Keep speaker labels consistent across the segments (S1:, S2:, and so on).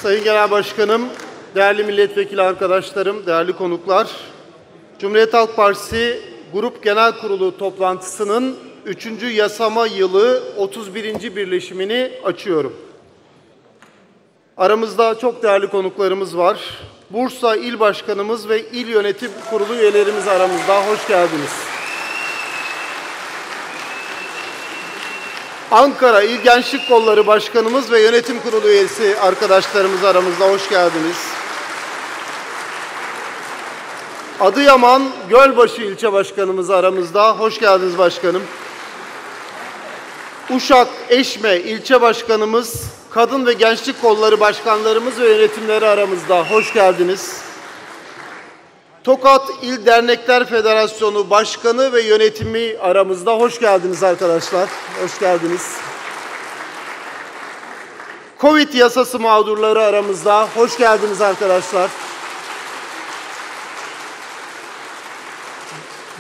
S1: Sayın Genel Başkanım, değerli milletvekili arkadaşlarım, değerli konuklar, Cumhuriyet Halk Partisi Grup Genel Kurulu toplantısının 3. yasama yılı 31. birleşimini açıyorum. Aramızda çok değerli konuklarımız var. Bursa İl Başkanımız ve İl Yönetim Kurulu üyelerimiz aramızda. Hoş geldiniz. Ankara İl Gençlik Kolları Başkanımız ve Yönetim Kurulu üyesi arkadaşlarımız aramızda. Hoş geldiniz. Adıyaman Gölbaşı İlçe Başkanımız aramızda. Hoş geldiniz başkanım. Uşak Eşme İlçe Başkanımız, Kadın ve Gençlik Kolları Başkanlarımız ve yönetimleri aramızda. Hoş geldiniz. Tokat İl Dernekler Federasyonu Başkanı ve yönetimi aramızda. Hoş geldiniz arkadaşlar. Hoş geldiniz. Covid yasası mağdurları aramızda. Hoş geldiniz arkadaşlar.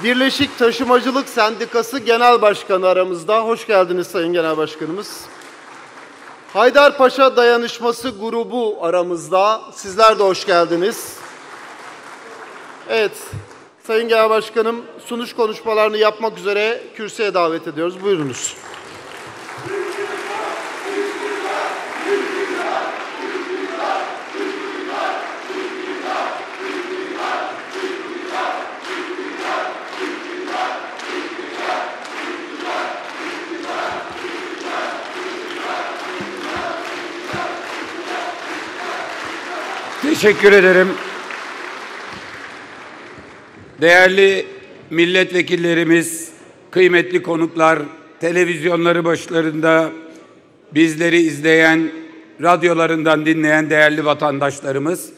S1: Birleşik Taşımacılık Sendikası Genel Başkanı aramızda. Hoş geldiniz Sayın Genel Başkanımız. Haydarpaşa Dayanışması Grubu aramızda. Sizler de hoş geldiniz. Evet, Sayın Genel Başkanım, sunuş konuşmalarını yapmak üzere kürsüye davet ediyoruz. Buyurunuz.
S2: Teşekkür ederim. Değerli milletvekillerimiz, kıymetli konuklar, televizyonları başlarında bizleri izleyen, radyolarından dinleyen değerli vatandaşlarımız,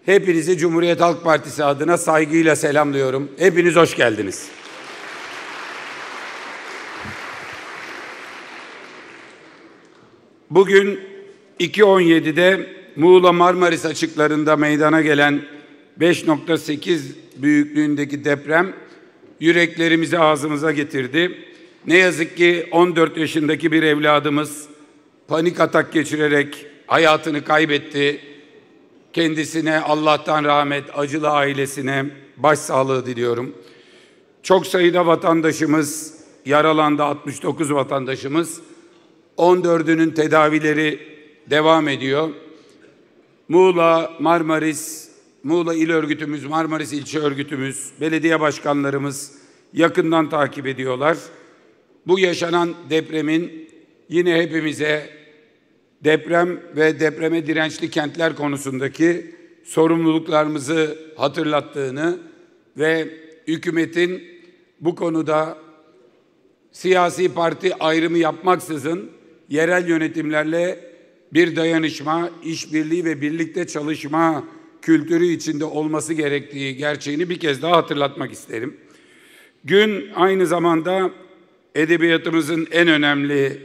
S2: hepinizi Cumhuriyet Halk Partisi adına saygıyla selamlıyorum. Hepiniz hoş geldiniz. Bugün 2.17'de Muğla Marmaris açıklarında meydana gelen 5.8 büyüklüğündeki deprem yüreklerimizi ağzımıza getirdi. Ne yazık ki 14 yaşındaki bir evladımız panik atak geçirerek hayatını kaybetti. Kendisine Allah'tan rahmet, acılı ailesine başsağlığı diliyorum. Çok sayıda vatandaşımız yaralandı, 69 vatandaşımız. 14'ünün tedavileri devam ediyor. Muğla, Marmaris, Muğla İl Örgütümüz, Marmaris İlçe Örgütümüz, belediye başkanlarımız yakından takip ediyorlar. Bu yaşanan depremin yine hepimize deprem ve depreme dirençli kentler konusundaki sorumluluklarımızı hatırlattığını ve hükümetin bu konuda siyasi parti ayrımı yapmaksızın yerel yönetimlerle bir dayanışma, işbirliği ve birlikte çalışma kültürü içinde olması gerektiği gerçeğini bir kez daha hatırlatmak isterim. Gün aynı zamanda edebiyatımızın en önemli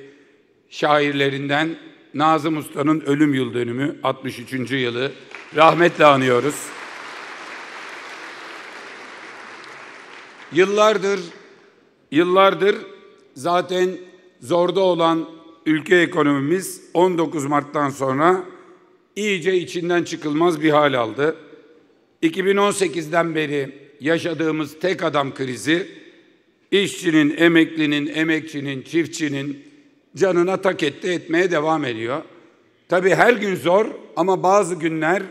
S2: şairlerinden Nazım Usta'nın ölüm yıl dönümü, 63. yılı rahmetle anıyoruz. Yıllardır zaten zorda olan ülke ekonomimiz 19 Mart'tan sonra iyice içinden çıkılmaz bir hal aldı. 2018'den beri yaşadığımız tek adam krizi, işçinin, emeklinin, emekçinin, çiftçinin canına tak etti, etmeye devam ediyor. Tabii her gün zor ama bazı günler,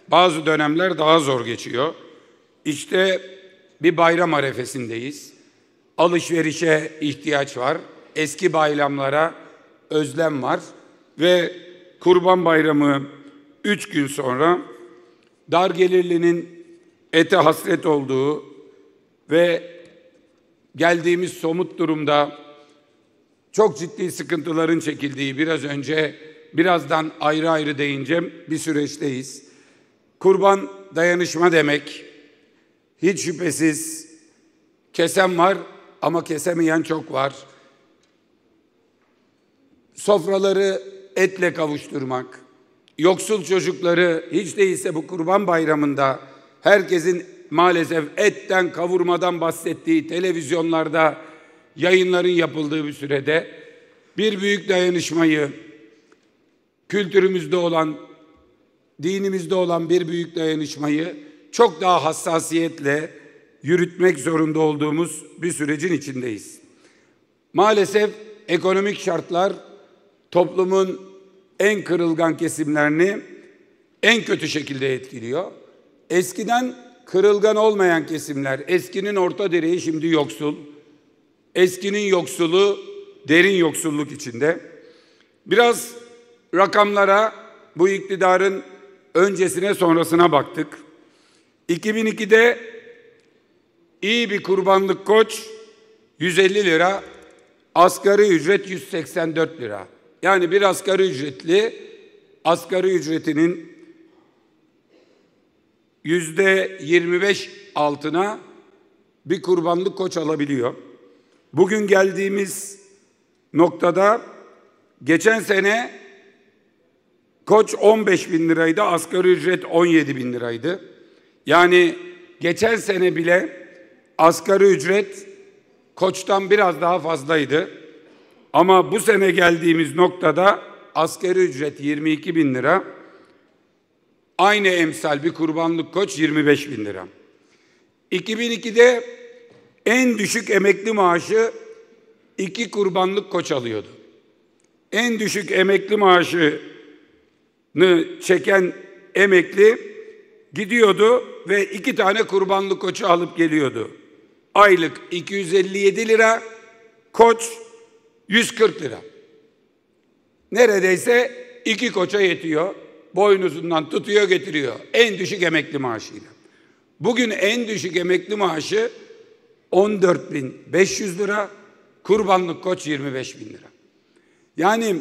S2: bazı dönemler daha zor geçiyor. İşte bir bayram arefesindeyiz. Alışverişe ihtiyaç var. Eski bayramlara özlem var ve Kurban Bayramı 3 gün sonra dar gelirlinin ete hasret olduğu ve geldiğimiz somut durumda çok ciddi sıkıntıların çekildiği, birazdan ayrı ayrı değineceğim bir süreçteyiz. Kurban dayanışma demek. Hiç şüphesiz kesen var ama kesemeyen çok var. Sofraları etle kavuşturmak, yoksul çocukları hiç değilse bu Kurban Bayramı'nda herkesin maalesef etten, kavurmadan bahsettiği televizyonlarda yayınların yapıldığı bir sürede bir büyük dayanışmayı, kültürümüzde olan dinimizde olan bir büyük dayanışmayı çok daha hassasiyetle yürütmek zorunda olduğumuz bir sürecin içindeyiz. Maalesef ekonomik şartlar toplumun en kırılgan kesimlerini en kötü şekilde etkiliyor. Eskiden kırılgan olmayan kesimler, eskinin orta direği şimdi yoksul, eskinin yoksulu derin yoksulluk içinde. Biraz rakamlara, bu iktidarın öncesine sonrasına baktık. 2002'de iyi bir kurbanlık koç 150 lira, asgari ücret 184 lira. Yani bir asgari ücretli asgari ücretinin %25 altına bir kurbanlık koç alabiliyor. Bugün geldiğimiz noktada geçen sene koç 15 bin liraydı, asgari ücret 17 bin liraydı. Yani geçen sene bile asgari ücret koçtan biraz daha fazlaydı. Ama bu sene geldiğimiz noktada asgari ücret 22 bin lira, aynı emsal bir kurbanlık koç 25 bin lira. 2002'de en düşük emekli maaşı 2 kurbanlık koç alıyordu. En düşük emekli maaşını çeken emekli gidiyordu ve 2 tane kurbanlık koçu alıp geliyordu. Aylık 257 lira, koç 140 lira. Neredeyse 2 koça yetiyor. Boynuzundan tutuyor getiriyor. En düşük emekli maaşıyla. Bugün en düşük emekli maaşı 14.500 lira. Kurbanlık koç 25 bin lira. Yani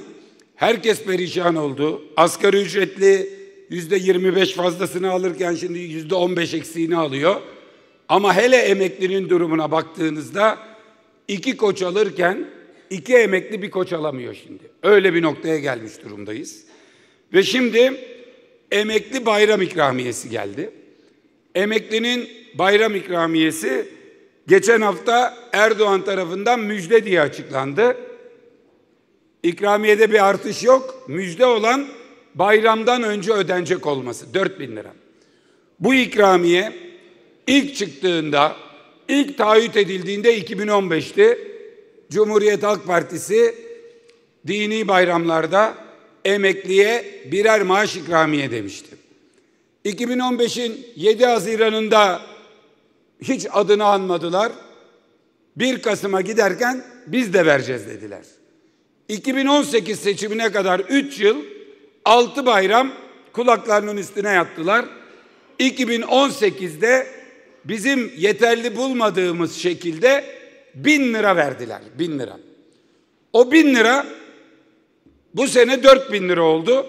S2: herkes perişan oldu. Asgari ücretli %25 fazlasını alırken şimdi %15 eksiğini alıyor. Ama hele emeklinin durumuna baktığınızda 2 koç alırken 2 emekli bir koç alamıyor şimdi. Öyle bir noktaya gelmiş durumdayız. Ve şimdi emekli bayram ikramiyesi geldi. Emeklinin bayram ikramiyesi geçen hafta Erdoğan tarafından müjde diye açıklandı. İkramiyede bir artış yok. Müjde olan bayramdan önce ödenecek olması 4 bin lira. Bu ikramiye ilk çıktığında, ilk taahhüt edildiğinde 2015'ti. Cumhuriyet Halk Partisi dini bayramlarda emekliye birer maaş ikramiye demişti. 2015'in 7 Haziran'ında hiç adını anmadılar. 1 Kasım'a giderken biz de vereceğiz dediler. 2018 seçimine kadar 3 yıl 6 bayram kulaklarının üstüne yattılar. 2018'de bizim yeterli bulmadığımız şekilde 1000 lira verdiler. 1000 lira. O 1000 lira bu sene 4000 lira oldu.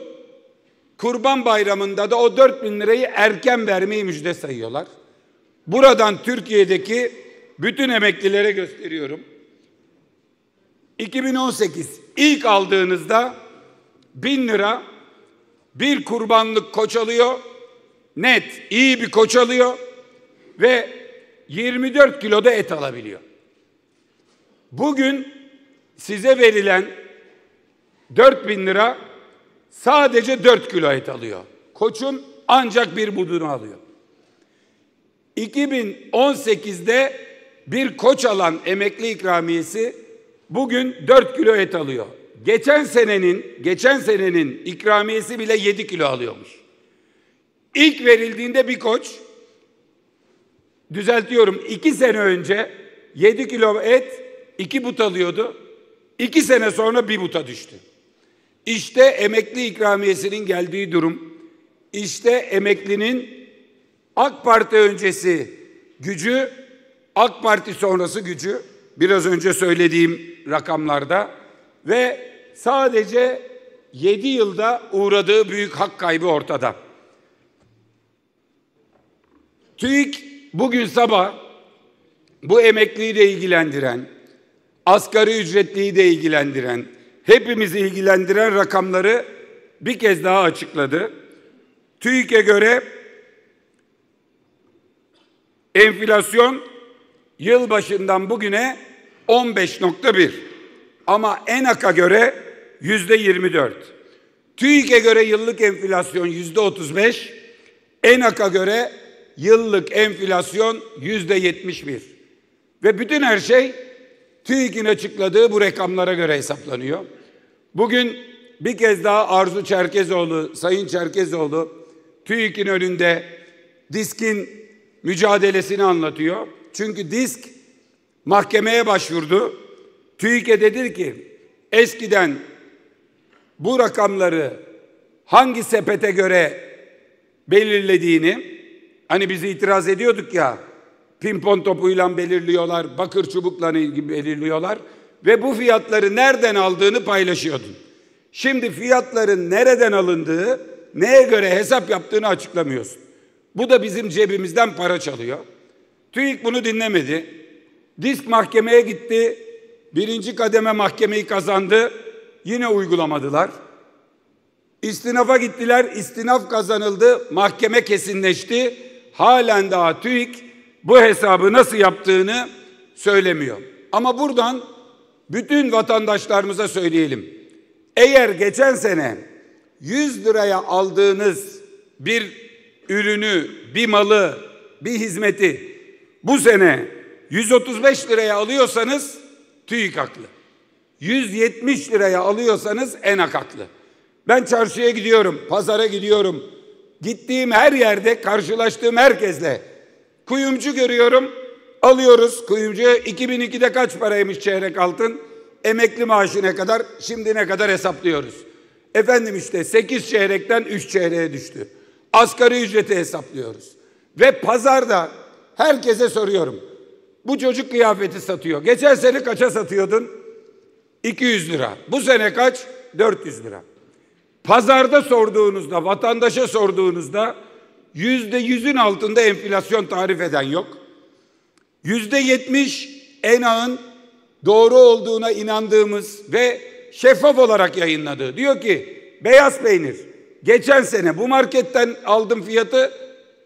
S2: Kurban Bayramı'nda da o 4000 lirayı erken vermeyi müjde sayıyorlar. Buradan Türkiye'deki bütün emeklilere gösteriyorum. 2018 ilk aldığınızda 1000 lira bir kurbanlık koç alıyor. Net iyi bir koç alıyor ve 24 kilo da et alabiliyor. Bugün size verilen 4000 lira sadece 4 kilo et alıyor. Koçun ancak bir budunu alıyor. 2018'de bir koç alan emekli ikramiyesi bugün 4 kilo et alıyor. Geçen senenin ikramiyesi bile 7 kilo alıyormuş. İlk verildiğinde bir koç, düzeltiyorum, 2 sene önce 7 kilo et 2 but alıyordu. 2 sene sonra 1 buta düştü. İşte emekli ikramiyesinin geldiği durum. İşte emeklinin AK Parti öncesi gücü, AK Parti sonrası gücü, biraz önce söylediğim rakamlarda ve sadece 7 yılda uğradığı büyük hak kaybı ortada. TÜİK bugün sabah bu emekliyi de ilgilendiren, asgari ücretliyi de ilgilendiren, hepimizi ilgilendiren rakamları bir kez daha açıkladı. TÜİK'e göre enflasyon yılbaşından bugüne 15.1 ama ENAK'a göre %24. TÜİK'e göre yıllık enflasyon %35, ENAK'a göre yıllık enflasyon %71. Ve bütün her şey TÜİK'in açıkladığı bu rakamlara göre hesaplanıyor. Bugün bir kez daha Arzu Çerkezoğlu, Sayın Çerkezoğlu TÜİK'in önünde DİSK'in mücadelesini anlatıyor. Çünkü DİSK mahkemeye başvurdu. TÜİK'e dedi ki eskiden bu rakamları hangi sepete göre belirlediğini, hani biz itiraz ediyorduk ya, pimpon topuyla belirliyorlar, bakır çubukla ilgili belirliyorlar ve bu fiyatları nereden aldığını paylaşıyordun. Şimdi fiyatların nereden alındığı, neye göre hesap yaptığını açıklamıyorsun. Bu da bizim cebimizden para çalıyor. TÜİK bunu dinlemedi. DİSK mahkemeye gitti. Birinci kademe mahkemeyi kazandı. Yine uygulamadılar. İstinafa gittiler. İstinaf kazanıldı. Mahkeme kesinleşti. Halen daha TÜİK bu hesabı nasıl yaptığını söylemiyor. Ama buradan bütün vatandaşlarımıza söyleyelim. Eğer geçen sene 100 liraya aldığınız bir ürünü, bir malı, bir hizmeti bu sene 135 liraya alıyorsanız TÜİK haklı. 170 liraya alıyorsanız ENAK haklı. Ben çarşıya gidiyorum, pazara gidiyorum. Gittiğim her yerde karşılaştığım herkesle kuyumcu görüyorum. Alıyoruz kuyumcuya. 2002'de kaç paraymış çeyrek altın? Emekli maaşı ne kadar? Şimdi ne kadar hesaplıyoruz. Efendim işte 8 çeyrekten 3 çeyreğe düştü. Asgari ücreti hesaplıyoruz. Ve pazarda herkese soruyorum. Bu çocuk kıyafeti satıyor. Geçen sene kaça satıyordun? 200 lira. Bu sene kaç? 400 lira. Pazarda sorduğunuzda, vatandaşa sorduğunuzda %100'ün altında enflasyon tarif eden yok. %70 ENAK'ın doğru olduğuna inandığımız ve şeffaf olarak yayınladığı. Diyor ki beyaz peynir geçen sene bu marketten aldım fiyatı,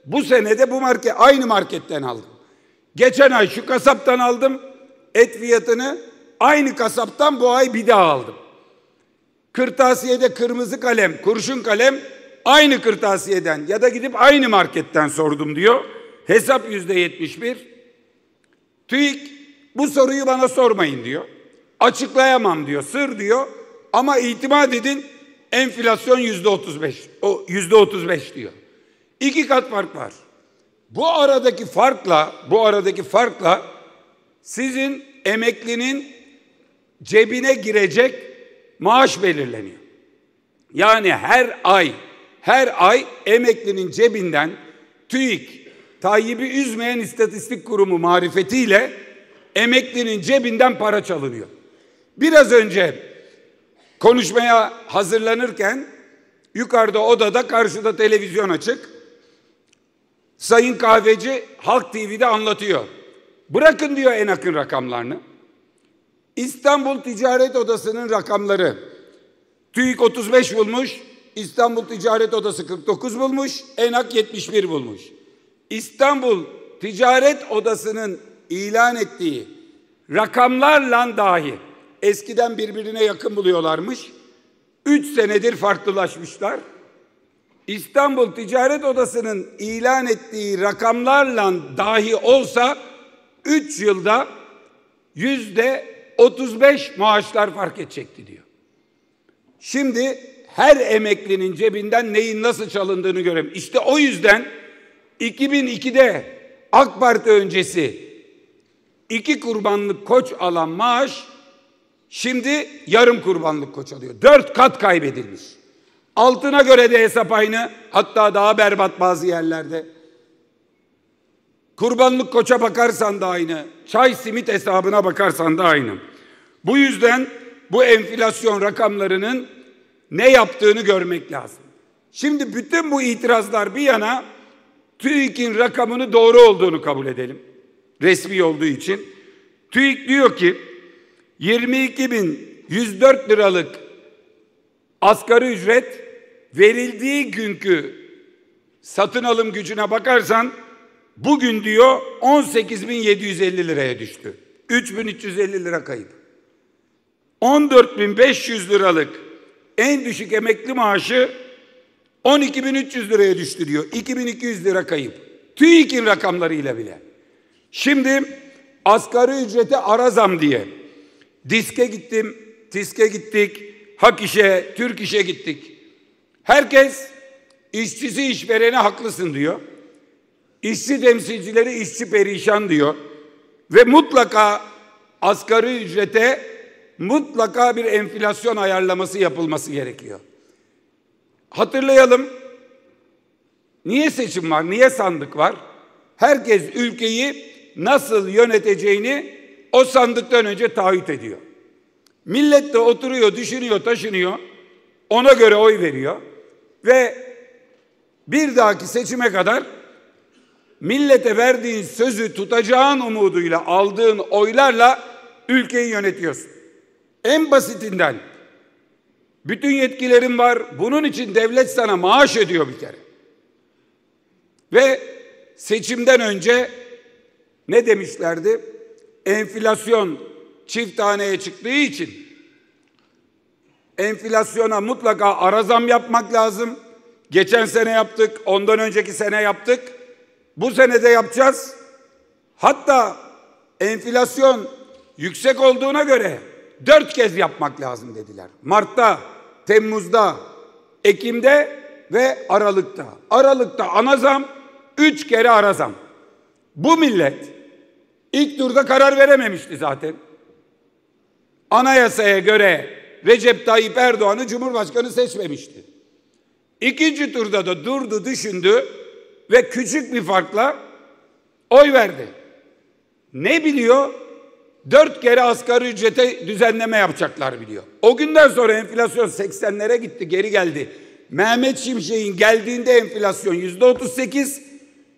S2: bu sene de bu aynı marketten aldım. Geçen ay şu kasaptan aldım et fiyatını, aynı kasaptan bu ay bir daha aldım. Kırtasiyede kırmızı kalem, kurşun kalem aynı kırtasiyeden ya da gidip aynı marketten sordum diyor. Hesap %71. TÜİK bu soruyu bana sormayın diyor. Açıklayamam diyor, sır diyor. Ama itimat edin enflasyon %35. O %35 diyor. 2 kat fark var. Bu aradaki farkla sizin emeklinin cebine girecek maaş belirleniyor. Yani her ay emeklinin cebinden TÜİK, Tayyip'i üzmeyen istatistik kurumu marifetiyle emeklinin cebinden para çalınıyor. Biraz önce konuşmaya hazırlanırken yukarıda odada, karşıda televizyon açık, Sayın Kahveci Halk TV'de anlatıyor. Bırakın diyor ENAK'ın rakamlarını. İstanbul Ticaret Odası'nın rakamları. TÜİK 35 bulmuş, İstanbul Ticaret Odası 49 bulmuş, ENAK 71 bulmuş. İstanbul Ticaret Odası'nın ilan ettiği rakamlarla dahi eskiden birbirine yakın buluyorlarmış. 3 senedir farklılaşmışlar. İstanbul Ticaret Odası'nın ilan ettiği rakamlarla dahi olsa 3 yılda %35 maaşlar fark edecekti diyor. Şimdi her emeklinin cebinden neyin nasıl çalındığını görelim. İşte o yüzden 2002'de AK Parti öncesi 2 kurbanlık koç alan maaş şimdi yarım kurbanlık koç alıyor. 4 kat kaybedilmiş. Altına göre de hesap aynı, hatta daha berbat bazı yerlerde. Kurbanlık koça bakarsan da aynı, çay simit hesabına bakarsan da aynı. Bu yüzden bu enflasyon rakamlarının ne yaptığını görmek lazım. Şimdi bütün bu itirazlar bir yana, TÜİK'in rakamını doğru olduğunu kabul edelim. Resmi olduğu için. TÜİK diyor ki 22.104 liralık asgari ücret verildiği günkü satın alım gücüne bakarsan bugün diyor 18.750 liraya düştü. 3.350 lira kayıp. 14.500 liralık en düşük emekli maaşı 12.300 liraya düştü diyor. 2.200 lira kayıp. TÜİK'in rakamlarıyla bile. Şimdi asgari ücrete ara zam diye DİSK'e gittim, TİSK'e gittik, Hak İş'e, Türk İş'e gittik. Herkes işçisi işverene haklısın diyor. İşçi temsilcileri işçi perişan diyor. Ve mutlaka asgari ücrete mutlaka bir enflasyon ayarlaması yapılması gerekiyor. Hatırlayalım. Niye seçim var? Niye sandık var? Herkes ülkeyi nasıl yöneteceğini o sandıktan önce taahhüt ediyor. Millet de oturuyor, düşünüyor, taşınıyor. Ona göre oy veriyor. Ve bir dahaki seçime kadar millete verdiğin sözü tutacağın umuduyla aldığın oylarla ülkeyi yönetiyorsun. En basitinden bütün yetkilerin var. Bunun için devlet sana maaş ödüyor bir kere. Ve seçimden önce ne demişlerdi? Enflasyon çift taneye çıktığı için enflasyona mutlaka ara zam yapmak lazım. Geçen sene yaptık, ondan önceki sene yaptık. Bu sene de yapacağız. Hatta enflasyon yüksek olduğuna göre 4 kez yapmak lazım dediler. Mart'ta, Temmuz'da, Ekim'de ve Aralık'ta. Aralık'ta ana zam, 3 kere ara zam. Bu millet ilk turda karar verememişti zaten. Anayasaya göre Recep Tayyip Erdoğan'ı Cumhurbaşkanı seçmemişti. İkinci turda da durdu, düşündü ve küçük bir farkla oy verdi. Ne biliyor? 4 kere asgari ücrete düzenleme yapacaklar biliyor. O günden sonra enflasyon 80'lere gitti, geri geldi. Mehmet Şimşek'in geldiğinde enflasyon %38,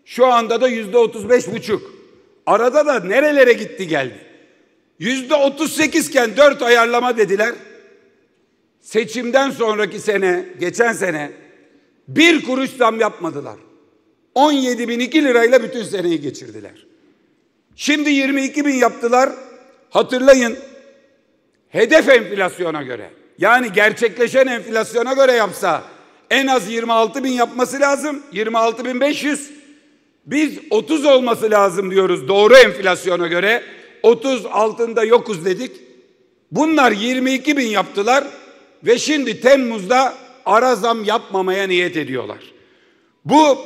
S2: şu anda da %35,5. Arada da nerelere gitti geldi. %38 iken 4 ayarlama dediler. Seçimden sonraki sene, geçen sene 1 kuruş zam yapmadılar. 17.002 lirayla bütün seneyi geçirdiler. Şimdi 22.000 yaptılar. Hatırlayın, hedef enflasyona göre, yani gerçekleşen enflasyona göre yapsa en az 26.000 yapması lazım. 26.500. Biz 30 olması lazım diyoruz doğru enflasyona göre. 30 altında yokuz dedik. Bunlar 22.000 yaptılar ve şimdi Temmuz'da ara zam yapmamaya niyet ediyorlar. Bu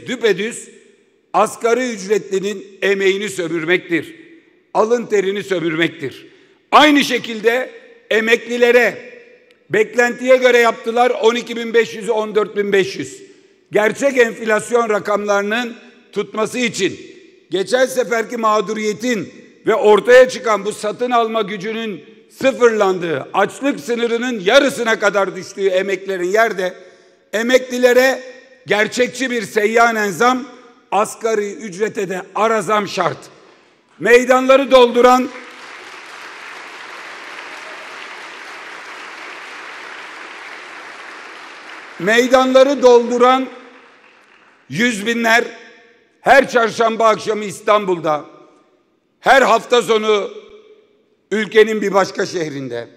S2: düpedüz asgari ücretlinin emeğini sömürmektir. Alın terini sömürmektir. Aynı şekilde emeklilere beklentiye göre yaptılar 12.500'ü 14.500. Gerçek enflasyon rakamlarının tutması için geçen seferki mağduriyetin ve ortaya çıkan bu satın alma gücünün sıfırlandığı, açlık sınırının yarısına kadar düştüğü emeklilerin yerde emeklilere gerçekçi bir seyyanen zam, asgari ücrete de ara zam şart. Meydanları dolduran yüz binler her çarşamba akşamı İstanbul'da, her hafta sonu ülkenin bir başka şehrinde,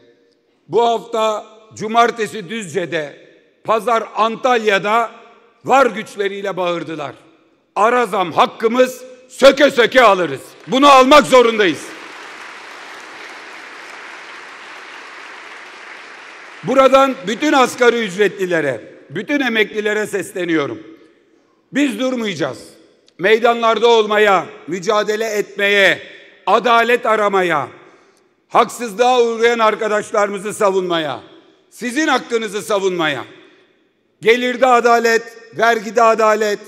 S2: bu hafta cumartesi Düzce'de, pazar Antalya'da var güçleriyle bağırdılar. Ara zam hakkımız, söke söke alırız. Bunu almak zorundayız. Buradan bütün asgari ücretlilere, bütün emeklilere sesleniyorum. Biz durmayacağız. Meydanlarda olmaya, mücadele etmeye, adalet aramaya, haksızlığa uğrayan arkadaşlarımızı savunmaya, sizin hakkınızı savunmaya, gelirde adalet, vergide adalet,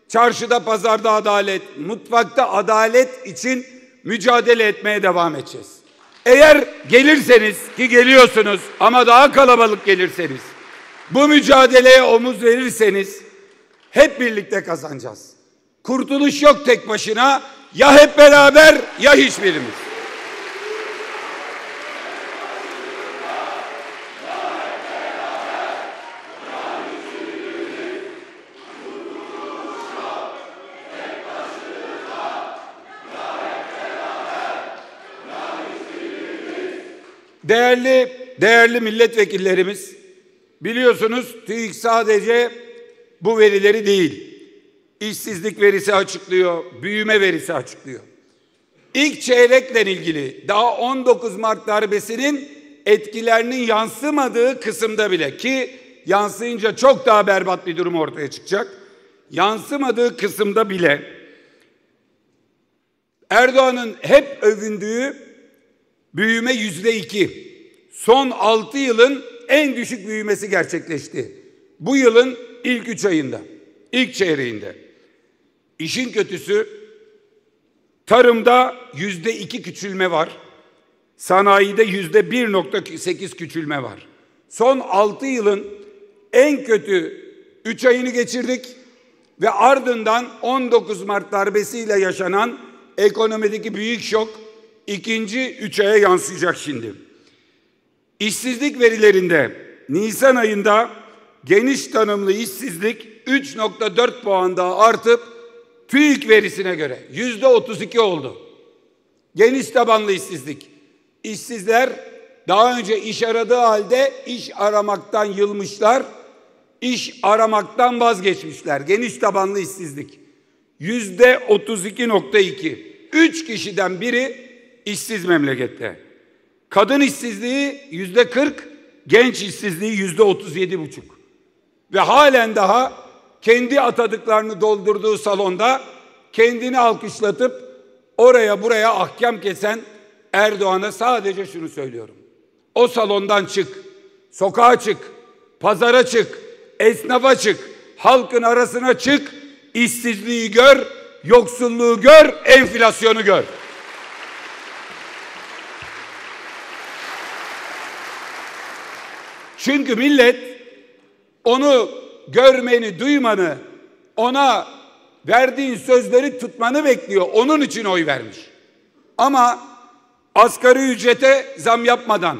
S2: çarşıda pazarda adalet, mutfakta adalet için mücadele etmeye devam edeceğiz. Eğer gelirseniz, ki geliyorsunuz ama daha kalabalık gelirseniz, bu mücadeleye omuz verirseniz hep birlikte kazanacağız. Kurtuluş yok tek başına, ya hep beraber ya hiçbirimiz. Değerli değerli milletvekillerimiz, biliyorsunuz TÜİK sadece bu verileri değil, işsizlik verisi açıklıyor, büyüme verisi açıklıyor. İlk çeyrekle ilgili daha 19 Mart darbesinin etkilerinin yansımadığı kısımda bile, ki yansıyınca çok daha berbat bir durum ortaya çıkacak, yansımadığı kısımda bile Erdoğan'ın hep övündüğü büyüme %2. Son 6 yılın en düşük büyümesi gerçekleşti. Bu yılın ilk 3 ayında, ilk çeyreğinde. İşin kötüsü, tarımda %2 küçülme var. Sanayide %1,8 küçülme var. Son 6 yılın en kötü 3 ayını geçirdik ve ardından 19 Mart darbesiyle yaşanan ekonomideki büyük şok ikinci 3 aya yansıyacak şimdi. İşsizlik verilerinde Nisan ayında geniş tanımlı işsizlik 3,4 puan daha artıp TÜİK verisine göre %32 oldu. Geniş tabanlı işsizlik. İşsizler daha önce iş aradığı halde iş aramaktan yılmışlar, iş aramaktan vazgeçmişler. Geniş tabanlı işsizlik. %32,2. 3 kişiden biri işsiz memlekette. Kadın işsizliği %40, genç işsizliği %37,5. Ve halen daha kendi atadıklarını doldurduğu salonda kendini alkışlatıp oraya buraya ahkam kesen Erdoğan'a sadece şunu söylüyorum. O salondan çık, sokağa çık, pazara çık, esnafa çık, halkın arasına çık, işsizliği gör, yoksulluğu gör, enflasyonu gör. Çünkü millet onu görmeni, duymanı, ona verdiğin sözleri tutmanı bekliyor. Onun için oy vermiş. Ama asgari ücrete zam yapmadan,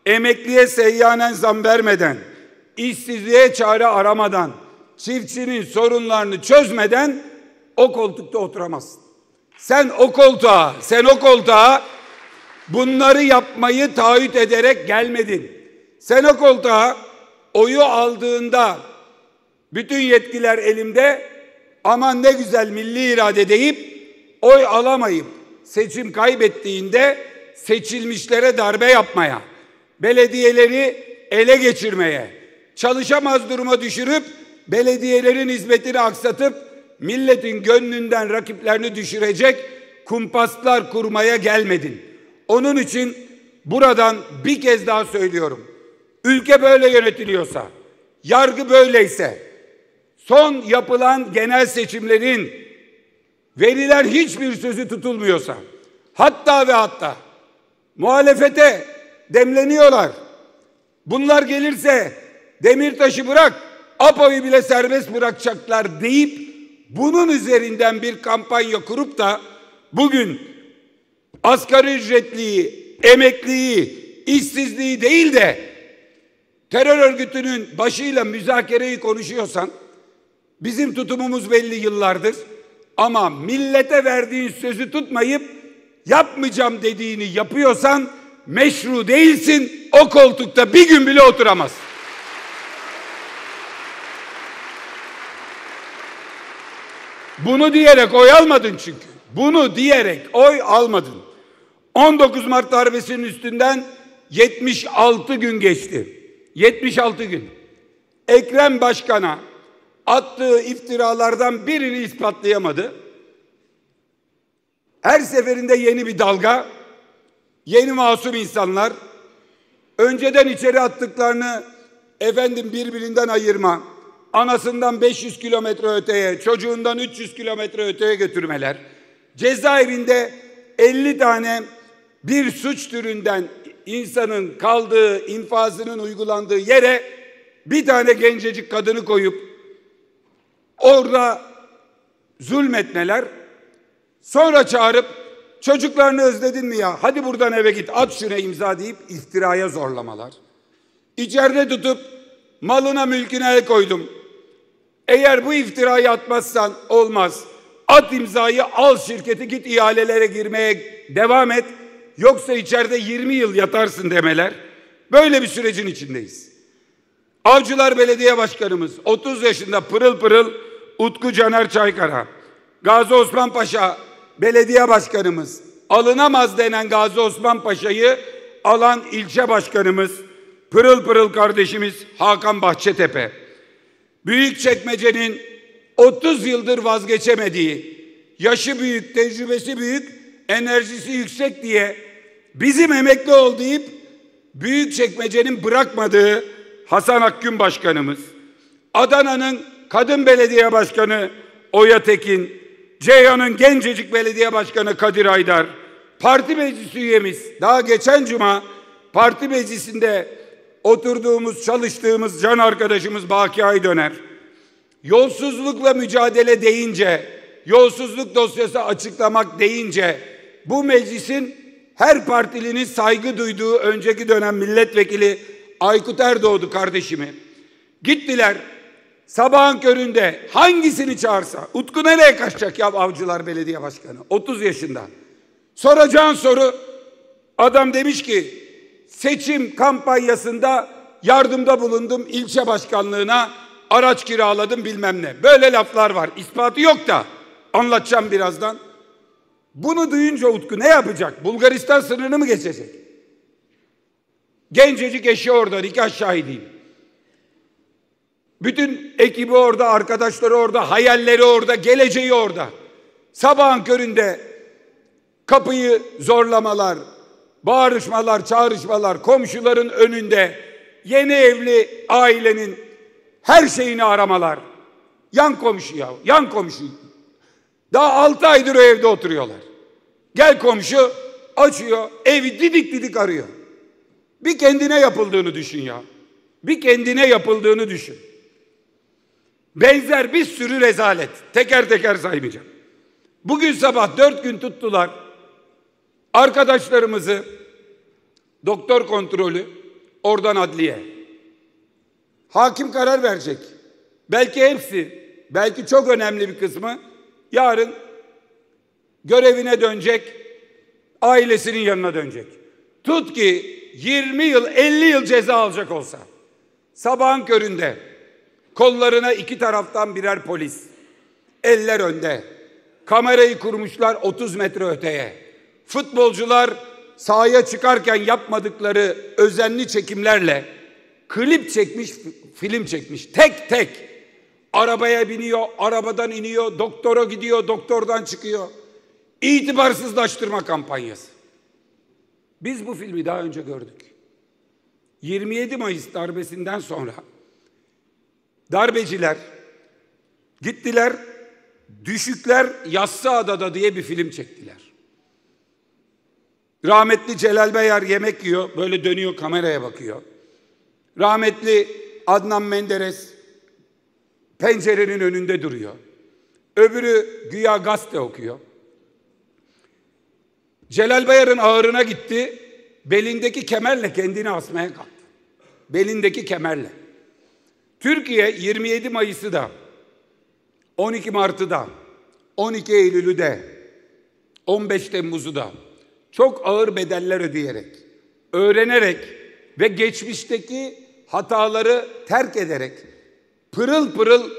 S2: emekliye seyyanen zam vermeden, işsizliğe çare aramadan, çiftçinin sorunlarını çözmeden o koltukta oturamazsın. Sen o koltuğa bunları yapmayı taahhüt ederek gelmedin. Sen o koltuğa oyu aldığında bütün yetkiler elimde, aman ne güzel milli irade deyip oy alamayıp seçim kaybettiğinde seçilmişlere darbe yapmaya, belediyeleri ele geçirmeye, çalışamaz duruma düşürüp belediyelerin hizmetini aksatıp milletin gönlünden rakiplerini düşürecek kumpaslar kurmaya gelmedin. Onun için buradan bir kez daha söylüyorum. Ülke böyle yönetiliyorsa, yargı böyleyse, son yapılan genel seçimlerin verilen hiçbir sözü tutulmuyorsa, hatta ve hatta muhalefete demleniyorlar. Bunlar gelirse Demirtaş'ı bırak, APO'yu bile serbest bırakacaklar deyip bunun üzerinden bir kampanya kurup da bugün asgari ücretliyi, emekliyi, işsizliği değil de terör örgütünün başıyla müzakereyi konuşuyorsan, bizim tutumumuz belli yıllardır, ama millete verdiğin sözü tutmayıp yapmayacağım dediğini yapıyorsan meşru değilsin, o koltukta bir gün bile oturamaz. Bunu diyerek oy almadın çünkü. Bunu diyerek oy almadın. 19 Mart darbesinin üstünden 76 gün geçti. 76 gün. Ekrem Başkan'a attığı iftiralardan birini ispatlayamadı. Her seferinde yeni bir dalga, yeni masum insanlar, önceden içeri attıklarını birbirinden ayırma, anasından 500 kilometre öteye, çocuğundan 300 kilometre öteye götürmeler, cezaevinde 50 tane bir suç türünden insanın kaldığı, infazının uygulandığı yere bir tane gencecik kadını koyup orada zulmetmeler, sonra çağırıp çocuklarını özledin mi ya, hadi buradan eve git, at şuna imza deyip iftiraya zorlamalar, içeride tutup malına mülküne el koydum, eğer bu iftirayı atmazsan olmaz, at imzayı, al şirketi, git ihalelere girmeye devam et, yoksa içeride 20 yıl yatarsın demeler, Böyle bir sürecin içindeyiz. Avcılar Belediye Başkanımız 30 yaşında pırıl pırıl Utku Caner Çaykara. Gazi Osman Paşa Belediye Başkanımız, alınamaz denen Gazi Osman Paşa'yı alan ilçe başkanımız, pırıl pırıl kardeşimiz Hakan Bahçetepe. Büyükçekmece'nin 30 yıldır vazgeçemediği, yaşı büyük, tecrübesi büyük, enerjisi yüksek diye bizim emekli ol deyip Büyükçekmece'nin bırakmadığı Hasan Akgün Başkanımız, Adana'nın Kadın Belediye Başkanı Oya Tekin, Ceyhan'ın gencecik belediye başkanı Kadir Aydar, parti meclisi üyemiz, daha geçen cuma parti meclisinde oturduğumuz, çalıştığımız can arkadaşımız Baki Aydöner, yolsuzlukla mücadele deyince, yolsuzluk dosyası açıklamak deyince, bu meclisin her partilinin saygı duyduğu önceki dönem milletvekili Aykut Erdoğdu kardeşimi, gittiler, sabahın köründe hangisini çağırsa, Utku nereye kaçacak ya Avcılar Belediye Başkanı? 30 yaşında. Soracağın soru, adam demiş ki, seçim kampanyasında yardımda bulundum ilçe başkanlığına, araç kiraladım bilmem ne. Böyle laflar var. İspatı yok da anlatacağım birazdan. Bunu duyunca Utku ne yapacak? Bulgaristan sınırını mı geçecek? Gencecik eşi orada, nikah şahidiyim. Bütün ekibi orada, arkadaşları orada, hayalleri orada, geleceği orada. Sabahın köründe kapıyı zorlamalar, bağırışmalar, çağrışmalar, komşuların önünde yeni evli ailenin her şeyini aramalar. Yan komşu ya, yan komşu. Daha 6 aydır o evde oturuyorlar. Gel komşu, açıyor, evi didik didik arıyor. Bir kendine yapıldığını düşün ya. Bir kendine yapıldığını düşün. Benzer bir sürü rezalet. Teker teker saymayacağım. Bugün sabah 4 gün tuttular. Arkadaşlarımızı doktor kontrolü, oradan adliye. Hakim karar verecek. Belki hepsi, belki çok önemli bir kısmı yarın görevine dönecek, ailesinin yanına dönecek. Tut ki 20 yıl, 50 yıl ceza alacak olsa, sabahın köründe kollarına 2 taraftan birer polis, eller önde, kamerayı kurmuşlar 30 metre öteye. Futbolcular sahaya çıkarken yapmadıkları özenli çekimlerle klip çekmiş, film çekmiş. Tek tek arabaya biniyor, arabadan iniyor, doktora gidiyor, doktordan çıkıyor. İtibarsızlaştırma kampanyası. Biz bu filmi daha önce gördük. 27 Mayıs darbesinden sonra darbeciler gittiler, Düşükler Yassıada'da diye bir film çektiler. Rahmetli Celal Bayar yemek yiyor, böyle dönüyor kameraya bakıyor. Rahmetli Adnan Menderes pencerenin önünde duruyor. Öbürü güya gazete okuyor. Celal Bayar'ın ağırına gitti, belindeki kemerle kendini asmaya kalktı. Belindeki kemerle. Türkiye 27 Mayıs'ı da, 12 Mart'ı da, 12 Eylül'ü de, 15 Temmuz'u da çok ağır bedeller ödeyerek, öğrenerek ve geçmişteki hataları terk ederek pırıl pırıl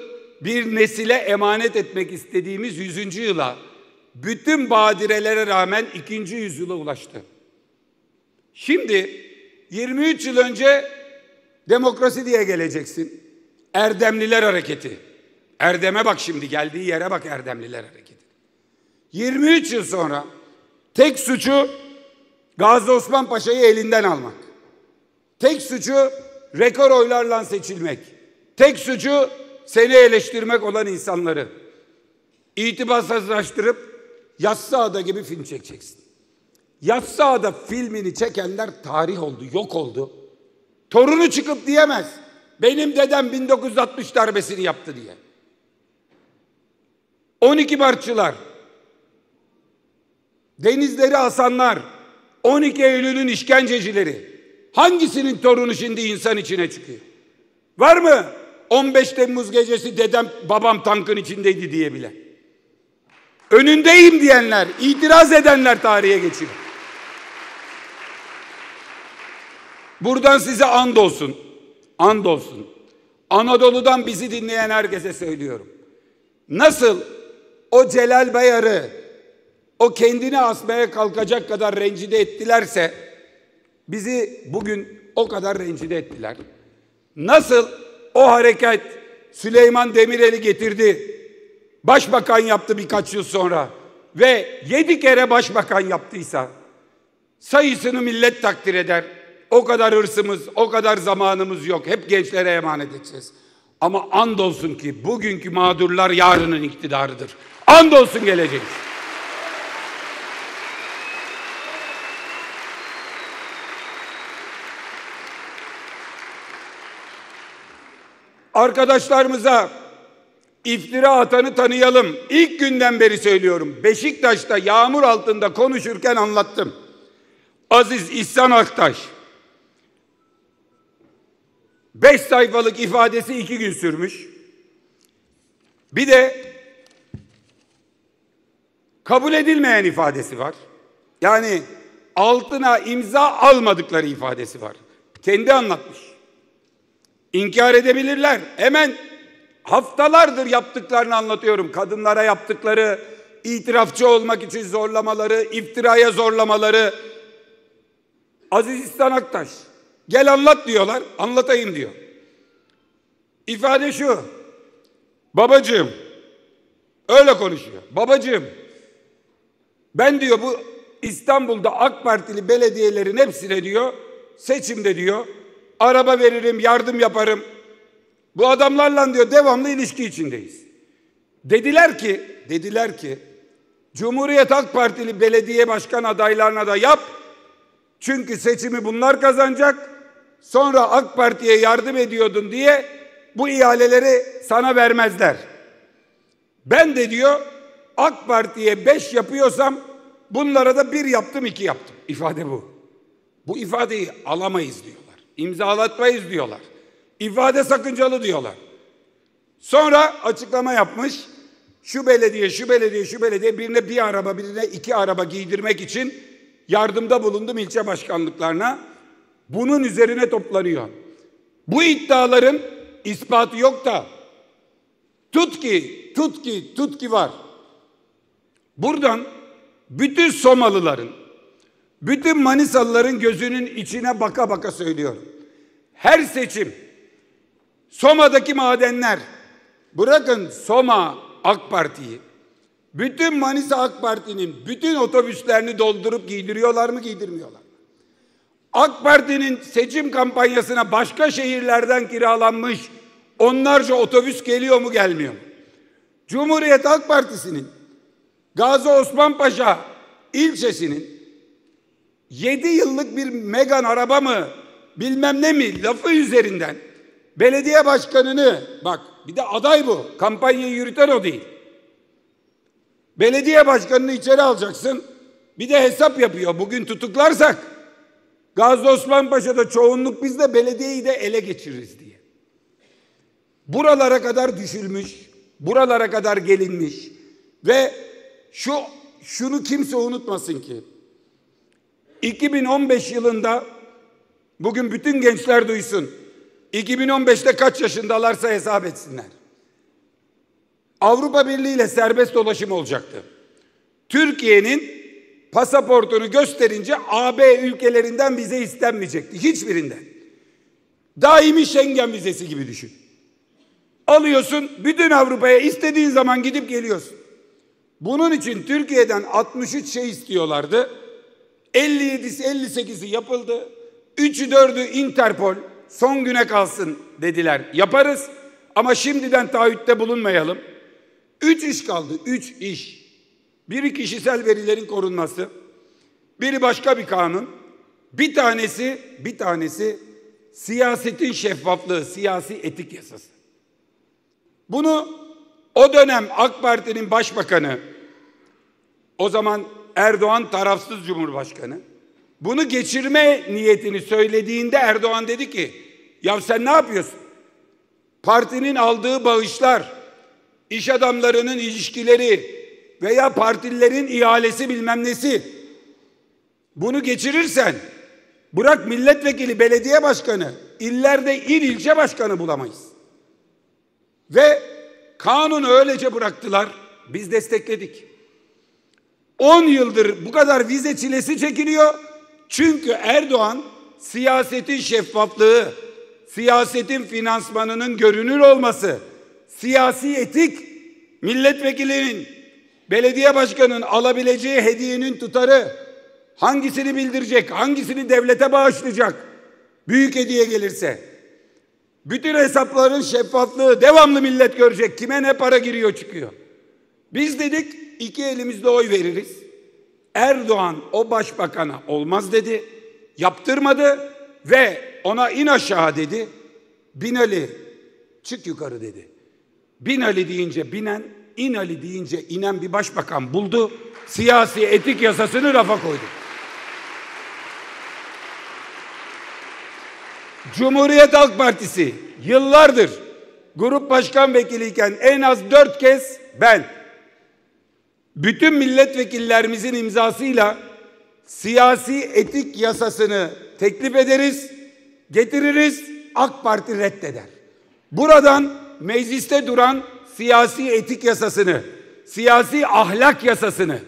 S2: bir nesile emanet etmek istediğimiz 100. yıla bütün badirelere rağmen 2. yüzyıla ulaştı. Şimdi 23 yıl önce demokrasi diye geleceksin. Erdemliler Hareketi. Erdem'e bak şimdi, geldiği yere bak Erdemliler Hareketi. 23 yıl sonra tek suçu Gazi Osman Paşa'yı elinden almak. Tek suçu rekor oylarla seçilmek. Tek suçu seni eleştirmek olan insanları itibarsızlaştırıp Yassıada gibi film çekeceksin. Yassıada filmini çekenler tarih oldu, yok oldu. Torunu çıkıp diyemez, benim dedem 1960 darbesini yaptı diye. 12 Martçılar, denizleri asanlar, 12 Eylül'ün işkencecileri, hangisinin torunu şimdi insan içine çıkıyor? Var mı 15 Temmuz gecesi dedem babam tankın içindeydi diye bile? Önündeyim diyenler, itiraz edenler tarihe geçiyor. Buradan size andolsun, andolsun. Anadolu'dan bizi dinleyen herkese söylüyorum. Nasıl o Celal Bayar'ı o kendini asmaya kalkacak kadar rencide ettilerse bizi bugün o kadar rencide ettiler. Nasıl o hareket Süleyman Demirel'i getirdi, başbakan yaptı birkaç yıl sonra ve 7 kere başbakan yaptıysa sayısını millet takdir eder. O kadar hırsımız, o kadar zamanımız yok. Hep gençlere emanet edeceğiz. Ama andolsun ki bugünkü mağdurlar yarının iktidarıdır. Andolsun geleceğiz. Arkadaşlarımıza iftira atanı tanıyalım. İlk günden beri söylüyorum. Beşiktaş'ta yağmur altında konuşurken anlattım. Aziz İhsan Aktaş 5 sayfalık ifadesi 2 gün sürmüş. Bir de kabul edilmeyen ifadesi var. Yani altına imza almadıkları ifadesi var. Kendi anlatmış. İnkar edebilirler. Hemen haftalardır yaptıklarını anlatıyorum. Kadınlara yaptıkları, itirafçı olmak için zorlamaları, iftiraya zorlamaları. Aziz İhsan Aktaş, gel anlat diyorlar, anlatayım diyor. İfade şu, babacığım, öyle konuşuyor. Babacığım, ben diyor bu İstanbul'da AK Partili belediyelerin hepsine diyor, seçimde diyor, araba veririm, yardım yaparım. Bu adamlarla diyor devamlı ilişki içindeyiz. Dediler ki, Cumhuriyet Halk Partili belediye başkan adaylarına da yap. Çünkü seçimi bunlar kazanacak. Sonra AK Parti'ye yardım ediyordun diye bu ihaleleri sana vermezler. Ben de diyor AK Parti'ye 5 yapıyorsam bunlara da 1 yaptım, 2 yaptım. İfade bu. Bu ifadeyi alamayız diyorlar. İmzalatmayız diyorlar. İfade sakıncalı diyorlar. Sonra açıklama yapmış. Şu belediye birine 1 araba, birine 2 araba giydirmek için yardımda bulundum ilçe başkanlıklarına. Bunun üzerine toplanıyor. Bu iddiaların ispatı yok da tut ki var. Buradan bütün Somalıların, bütün Manisalıların gözünün içine baka baka söylüyorum. Her seçim Soma'daki madenler, bırakın Soma AK Parti'yi, bütün Manisa AK Parti'nin bütün otobüslerini doldurup giydiriyorlar mı, giydirmiyorlar mı? AK Parti'nin seçim kampanyasına başka şehirlerden kiralanmış onlarca otobüs geliyor mu, gelmiyor mu? Cumhuriyet Halk Partisi'nin Gazi Osman Paşa ilçesinin 7 yıllık bir Megane araba mı bilmem ne mi lafı üzerinden belediye başkanını, bak bir de aday bu, kampanyayı yürüten o değil. Belediye başkanını içeri alacaksın, bir de hesap yapıyor. Bugün tutuklarsak Gazi Osman Paşa'da çoğunluk bizde, belediyeyi de ele geçiririz diye. Buralara kadar düşülmüş, buralara kadar gelinmiş ve şunu kimse unutmasın ki 2015 yılında, bugün bütün gençler duysun, 2015'te kaç yaşındalarsa hesap etsinler. Avrupa Birliği ile serbest dolaşım olacaktı. Türkiye'nin pasaportunu gösterince AB ülkelerinden vize istenmeyecekti. Hiçbirinden. Daimi Schengen vizesi gibi düşün. Alıyorsun, bütün Avrupa'ya istediğin zaman gidip geliyorsun. Bunun için Türkiye'den 63 şey istiyorlardı. 57'si 58'i yapıldı. 3'ü 4'ü Interpol, son güne kalsın dediler. Yaparız ama şimdiden taahhütte bulunmayalım. 3 iş kaldı. 3 iş. Biri kişisel verilerin korunması. Biri başka bir kanun. Bir tanesi siyasetin şeffaflığı, siyasi etik yasası. Bunu o dönem AK Parti'nin başbakanı, o zaman Erdoğan tarafsız cumhurbaşkanı, bunu geçirme niyetini söylediğinde Erdoğan dedi ki, ya sen ne yapıyorsun? Partinin aldığı bağışlar, iş adamlarının ilişkileri veya partililerin ihalesi bilmem nesi, bunu geçirirsen Bırak milletvekili, belediye başkanı, illerde il ilçe başkanı bulamayız. Ve kanunu öylece bıraktılar. Biz destekledik. 10 yıldır bu kadar vize çilesi çekiliyor. Çünkü Erdoğan siyasetin şeffaflığı, siyasetin finansmanının görünür olması, siyasi etik, milletvekilinin, belediye başkanının alabileceği hediyenin tutarı, hangisini bildirecek, hangisini devlete bağışlayacak, büyük hediye gelirse, bütün hesapların şeffaflığı devamlı millet görecek, kime ne para giriyor çıkıyor. Biz dedik 2 elimizle oy veririz. Erdoğan o başbakana olmaz dedi, yaptırmadı ve ona in aşağı dedi. Binali çık yukarı dedi. Binali deyince binen, İnali deyince inen bir başbakan buldu. Siyasi etik yasasını rafa koydu. Cumhuriyet Halk Partisi yıllardır grup başkan vekiliyken en az 4 kez ben bütün milletvekillerimizin imzasıyla siyasi etik yasasını teklif ederiz, getiririz, AK Parti reddeder. Buradan mecliste duran siyasi etik yasasını, siyasi ahlak yasasını,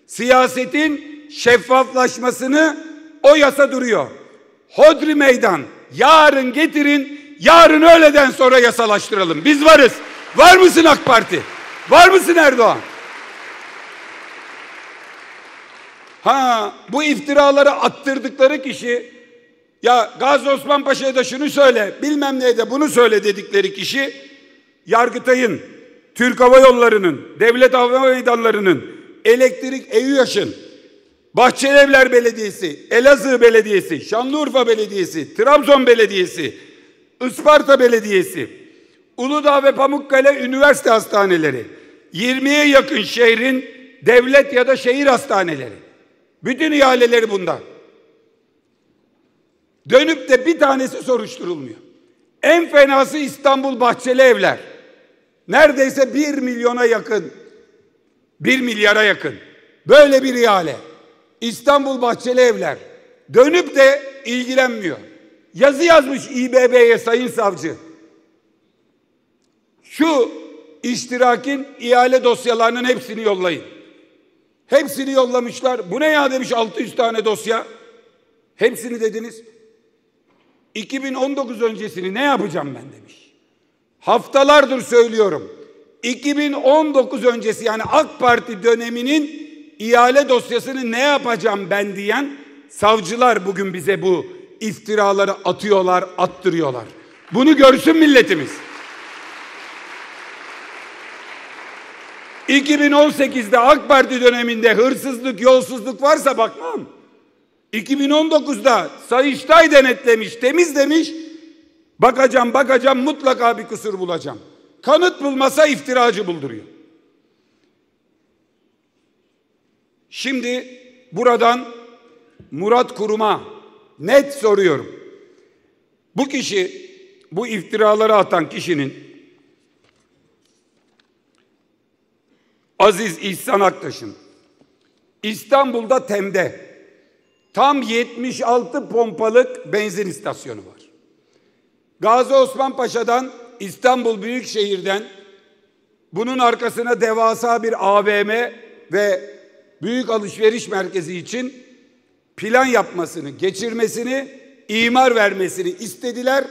S2: siyasetin şeffaflaşmasını o yasa duruyor. Hodri meydan, yarın getirin, yarın öğleden sonra yasalaştıralım. Biz varız. Var mısın AK Parti? Var mısın Erdoğan? Bu iftiraları attırdıkları kişi, ya Gazi Osman Paşa'ya da şunu söyle, bilmem neye de bunu söyle dedikleri kişi, Yargıtay'ın, Türk Hava Yolları'nın, Devlet Hava Meydanları'nın, Elektrik EÜYAŞ'ın, Bahçelievler Belediyesi, Elazığ Belediyesi, Şanlıurfa Belediyesi, Trabzon Belediyesi, Isparta Belediyesi, Uludağ ve Pamukkale Üniversite Hastaneleri, 20'ye yakın şehrin devlet ya da şehir hastaneleri. Bütün ihaleleri bunda. Dönüp de bir tanesi soruşturulmuyor. En fenası İstanbul Bahçelievler. Neredeyse 1 milyona yakın, 1 milyara yakın böyle bir ihale. İstanbul Bahçelievler dönüp de ilgilenmiyor. Yazı yazmış İBB'ye sayın savcı. Şu iştirakin ihale dosyalarının hepsini yollayın. Hepsini yollamışlar. Bu ne ya demiş, 600 tane dosya. Hepsini dediniz. 2019 öncesini ne yapacağım ben demiş. Haftalardır söylüyorum. 2019 öncesi, yani AK Parti döneminin ihale dosyasını ne yapacağım ben diyen savcılar bugün bize bu iftiraları atıyorlar, attırıyorlar. Bunu görsün milletimiz. 2018'de AK Parti döneminde hırsızlık, yolsuzluk varsa bakmam. 2019'da Sayıştay denetlemiş, temiz demiş. Bakacağım mutlaka bir kusur bulacağım. Kanıt bulmasa iftiracı bulduruyor. Şimdi buradan Murat Kurum'a net soruyorum. Bu kişi, bu iftiraları atan kişinin Aziz İhsan Aktaş'ın İstanbul'da TEM'de tam 76 pompalık benzin istasyonu var. Gazi Osman Paşa'dan, İstanbul Büyükşehir'den bunun arkasına devasa bir AVM ve büyük alışveriş merkezi için plan yapmasını, geçirmesini, imar vermesini istediler,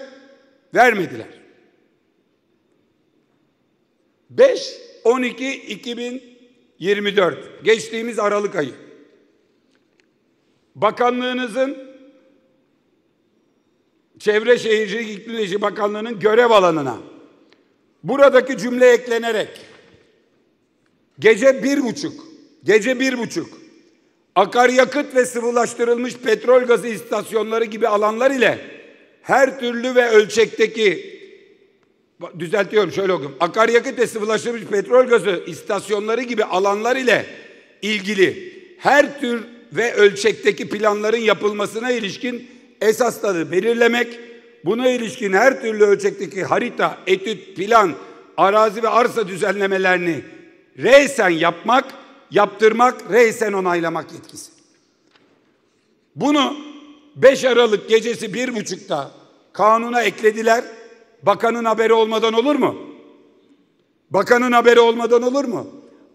S2: vermediler. 5-12-2024 geçtiğimiz Aralık ayı bakanlığınızın, Çevre Şehircilik İklim Değişikliği Bakanlığı'nın görev alanına buradaki cümle eklenerek gece 1.30 akaryakıt ve sıvılaştırılmış petrol gazı istasyonları gibi alanlar ile her türlü ve ölçekteki, düzeltiyorum şöyle okuyayım, akaryakıt ve sıvılaştırılmış petrol gazı istasyonları gibi alanlar ile ilgili her tür ve ölçekteki planların yapılmasına ilişkin esasları belirlemek, buna ilişkin her türlü ölçekteki harita, etüt, plan, arazi ve arsa düzenlemelerini reysen yaptırmak, reysen onaylamak yetkisi. Bunu 5 Aralık gecesi 1.30'da kanuna eklediler. Bakanın haberi olmadan olur mu? Bakanın haberi olmadan olur mu?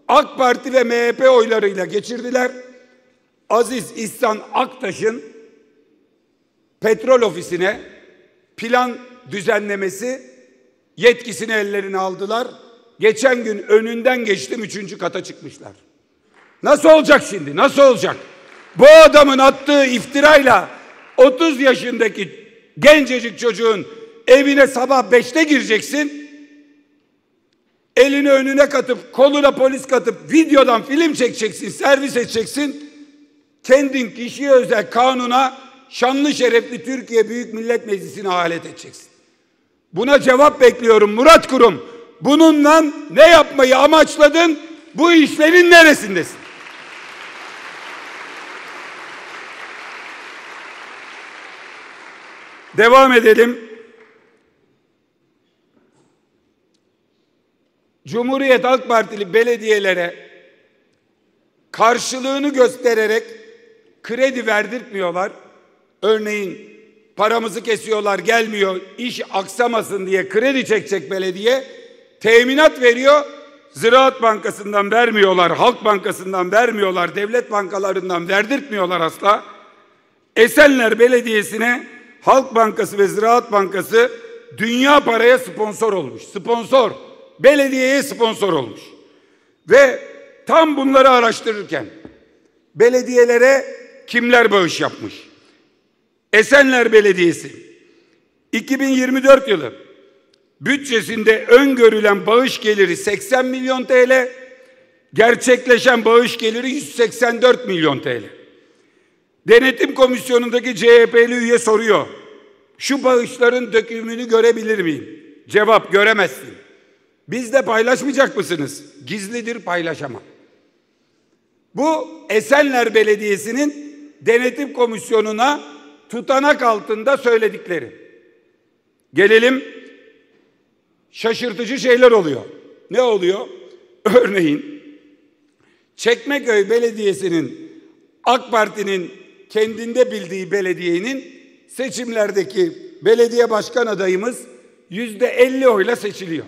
S2: AK Parti ve MHP oylarıyla geçirdiler. Aziz İhsan Aktaş'ın petrol ofisine plan düzenlemesi yetkisini ellerine aldılar. Geçen gün önünden geçtim, 3. kata çıkmışlar. Nasıl olacak şimdi? Nasıl olacak? Bu adamın attığı iftirayla 30 yaşındaki gencecik çocuğun evine sabah 5'te gireceksin. Elini önüne katıp, koluna polis katıp videodan film çekeceksin, servis edeceksin. Kendin kişiye özel kanuna, şanlı şerefli Türkiye Büyük Millet Meclisi'ne alet edeceksin. Buna cevap bekliyorum Murat Kurum. Bununla ne yapmayı amaçladın? Bu işlerin neresindesin? Devam edelim. Cumhuriyet Halk Partili belediyelere karşılığını göstererek kredi verdirtmiyorlar. Örneğin paramızı kesiyorlar, gelmiyor, iş aksamasın diye kredi çekecek belediye, teminat veriyor. Ziraat Bankası'ndan vermiyorlar, Halk Bankası'ndan vermiyorlar, devlet bankalarından verdirtmiyorlar asla. Esenler Belediyesi'ne Halk Bankası ve Ziraat Bankası dünya paraya sponsor olmuş. Sponsor, belediyeye sponsor olmuş. Ve tam bunları araştırırken belediyelere kimler bağış yapmış? Esenler Belediyesi 2024 yılı bütçesinde öngörülen bağış geliri 80 milyon TL, gerçekleşen bağış geliri 184 milyon TL. Denetim Komisyonu'ndaki CHP'li üye soruyor. Şu bağışların dökümünü görebilir miyim? Cevap: göremezsin. Bizle paylaşmayacak mısınız? Gizlidir, paylaşamam. Bu Esenler Belediyesi'nin Denetim Komisyonu'na tutanak altında söyledikleri. Gelelim, şaşırtıcı şeyler oluyor. Ne oluyor? Örneğin Çekmeköy Belediyesi'nin, AK Parti'nin kendinde bildiği belediyenin seçimlerdeki belediye başkan adayımız %50 oyla seçiliyor.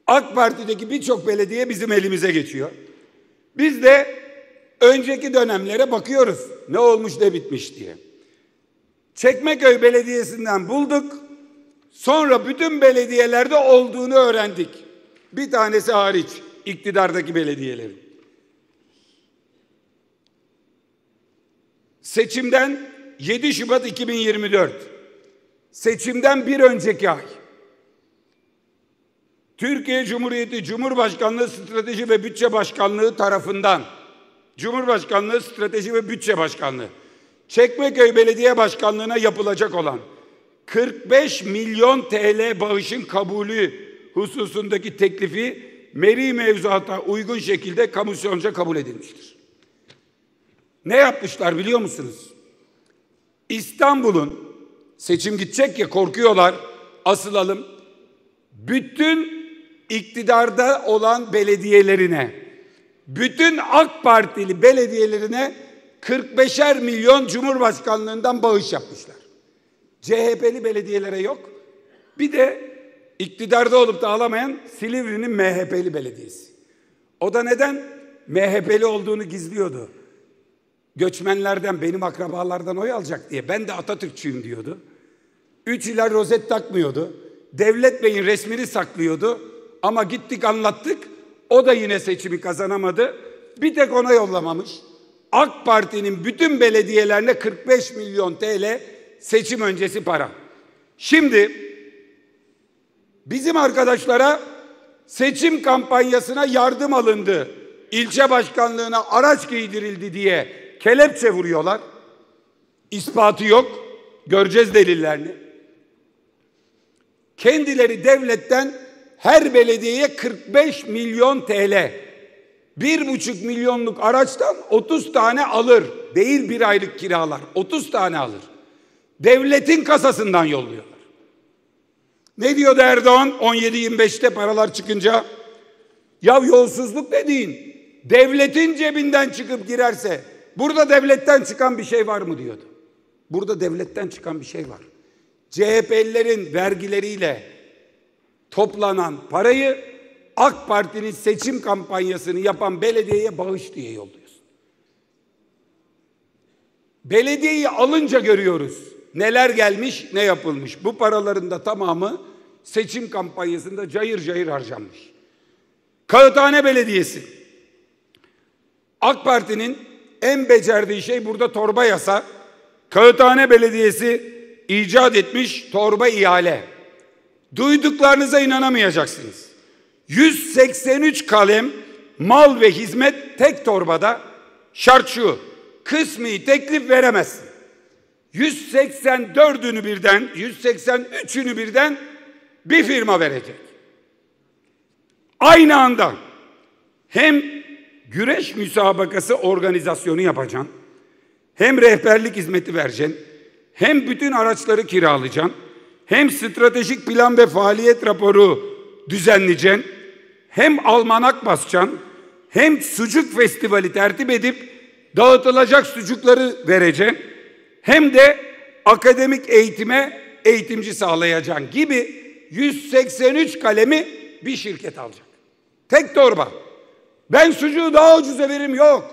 S2: AK Parti'deki birçok belediye bizim elimize geçiyor. Biz de önceki dönemlere bakıyoruz. Ne olmuş ne bitmiş diye. Çekmeköy Belediyesi'nden bulduk. Sonra bütün belediyelerde olduğunu öğrendik. Bir tanesi hariç, iktidardaki belediyelerin. Seçimden 7 Şubat 2024, seçimden bir önceki ay, Türkiye Cumhuriyeti Cumhurbaşkanlığı Strateji ve Bütçe Başkanlığı tarafından, Cumhurbaşkanlığı Strateji ve Bütçe Başkanlığı, Çekmeköy Belediye Başkanlığı'na yapılacak olan 45 milyon TL bağışın kabulü hususundaki teklifi meri mevzuata uygun şekilde komisyonca kabul edilmiştir. Ne yapmışlar biliyor musunuz? İstanbul'un, seçim gidecek ya, korkuyorlar, asılalım. Bütün iktidarda olan belediyelerine, bütün AK Partili belediyelerine 45'er milyon Cumhurbaşkanlığından bağış yapmışlar. CHP'li belediyelere yok. Bir de iktidarda olup da alamayan Silivri'nin MHP'li belediyesi. O da neden? MHP'li olduğunu gizliyordu. Göçmenlerden, benim akrabalardan oy alacak diye. Ben de Atatürkçüyüm diyordu. 3 ila rozet takmıyordu. Devlet Bey'in resmini saklıyordu. Ama gittik anlattık. O da yine seçimi kazanamadı. Bir tek ona yollamamış. AK Parti'nin bütün belediyelerine 45 milyon TL seçim öncesi para. Şimdi bizim arkadaşlara seçim kampanyasına yardım alındı, ilçe başkanlığına araç giydirildi diye kelepçe vuruyorlar. İspatı yok. Göreceğiz delillerini. Kendileri devletten her belediyeye 45 milyon TL, 1,5 milyonluk araçtan 30 tane alır. Değil bir aylık kiralar. 30 tane alır. Devletin kasasından yolluyorlar. Ne diyordu Erdoğan 17-25'te paralar çıkınca? Ya yolsuzluk dediğin devletin cebinden çıkıp girerse burada devletten çıkan bir şey var mı diyordu. Burada devletten çıkan bir şey var. CHP'lilerin vergileriyle toplanan parayı AK Parti'nin seçim kampanyasını yapan belediyeye bağış diye yolluyorsun. Belediyeyi alınca görüyoruz neler gelmiş, ne yapılmış. Bu paraların da tamamı seçim kampanyasında cayır cayır harcanmış. Kağıthane Belediyesi. AK Parti'nin en becerdiği şey burada torba yasa. Kağıthane Belediyesi icat etmiş torba ihale. Duyduklarınıza inanamayacaksınız. 183 kalem mal ve hizmet tek torbada. Şart şu: kısmi teklif veremezsin. 184'ünü birden, 183'ünü birden bir firma verecek. Aynı anda hem güreş müsabakası organizasyonu yapacaksın, hem rehberlik hizmeti vereceksin, hem bütün araçları kiralayacaksın, hem stratejik plan ve faaliyet raporu düzenleyeceksin, hem almanak basacaksın, hem sucuk festivali tertip edip dağıtılacak sucukları vereceksin, hem de akademik eğitime eğitimci sağlayacaksın gibi 183 kalemi bir şirket alacak. Tek torba. Ben sucuğu daha ucuza veririm, yok.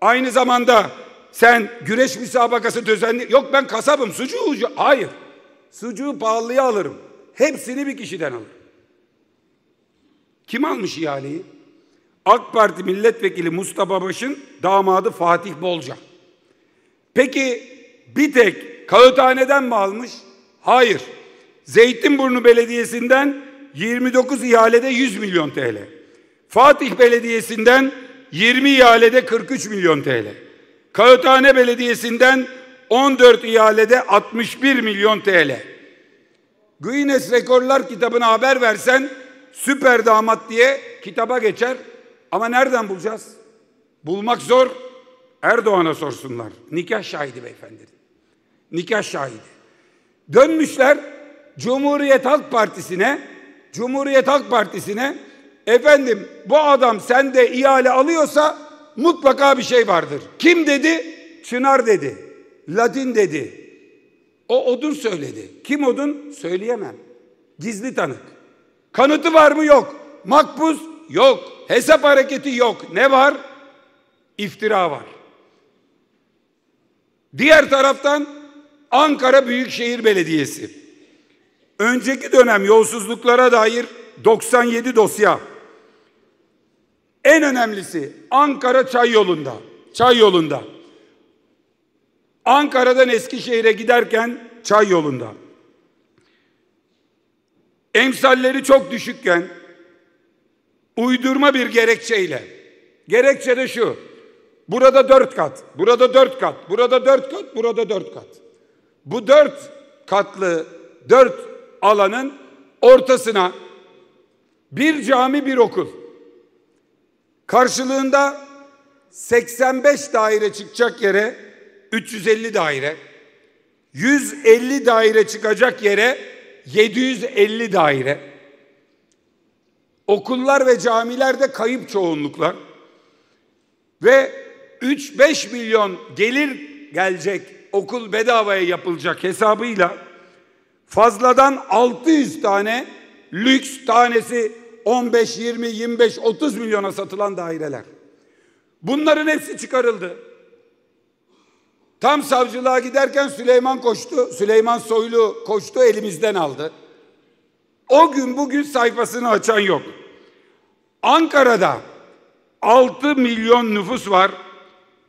S2: Aynı zamanda sen güreş müsabakası düzenli, yok ben kasabım sucuğu ucuz. Hayır. Sucuğu pahalıya alırım. Hepsini bir kişiden alırım. Kim almış ihaleyi? AK Parti milletvekili Mustafa Baş'ın damadı Fatih Bolca. Peki bir tek Kağıthane'den mi almış? Hayır. Zeytinburnu Belediyesi'nden 29 ihalede 100 milyon TL. Fatih Belediyesi'nden 20 ihalede 43 milyon TL. Kağıthane Belediyesi'nden 14 ihalede 61 milyon TL. Guinness Rekorlar kitabına haber versen süper damat diye kitaba geçer. Ama nereden bulacağız? Bulmak zor. Erdoğan'a sorsunlar. Nikah şahidi beyefendi. Nikah şahidi. Dönmüşler Cumhuriyet Halk Partisi'ne efendim bu adam sende ihale alıyorsa mutlaka bir şey vardır. Kim dedi? Çınar dedi. Latin dedi. O odun söyledi. Kim odun? Söyleyemem. Gizli tanık. Kanıtı var mı? Yok. Makbuz? Yok. Hesap hareketi yok. Ne var? İftira var. Diğer taraftan Ankara Büyükşehir Belediyesi. Önceki dönem yolsuzluklara dair 97 dosya. En önemlisi Ankara Çayyolu'nda. Ankara'dan Eskişehir'e giderken Çayyolu'nda. Emsalleri çok düşükken uydurma bir gerekçeyle. Gerekçe de şu: burada 4 kat, burada 4 kat, burada 4 kat, burada 4 kat. Bu 4 katlı 4 alanın ortasına bir cami, bir okul. Karşılığında 85 daire çıkacak yere 350 daire, 150 daire çıkacak yere 750 daire. Okullar ve camilerde kayıp çoğunluklar ve 3-5 milyon gelir gelecek, okul bedavaya yapılacak hesabıyla fazladan 600 tane lüks, tanesi 15, 20, 25, 30 milyona satılan daireler. Bunların hepsi çıkarıldı. Tam savcılığa giderken Süleyman Soylu koştu, elimizden aldı. O gün bugün sayfasını açan yok. Ankara'da 6 milyon nüfus var.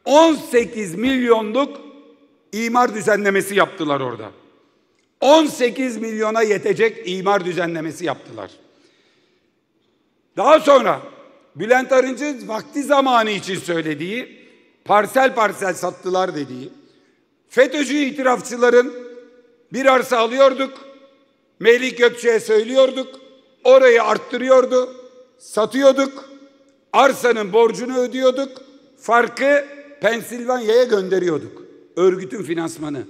S2: 18 milyonluk imar düzenlemesi yaptılar orada. 18 milyona yetecek imar düzenlemesi yaptılar. Daha sonra Bülent Arınç'ın vakti zamanı için söylediği, parsel parsel sattılar dediği, FETÖ'cü itirafçıların bir arsa alıyorduk, Melik Gökçe'ye söylüyorduk, orayı arttırıyordu, satıyorduk, arsanın borcunu ödüyorduk, farkı Pensilvanya'ya gönderiyorduk. Örgütün finansmanı.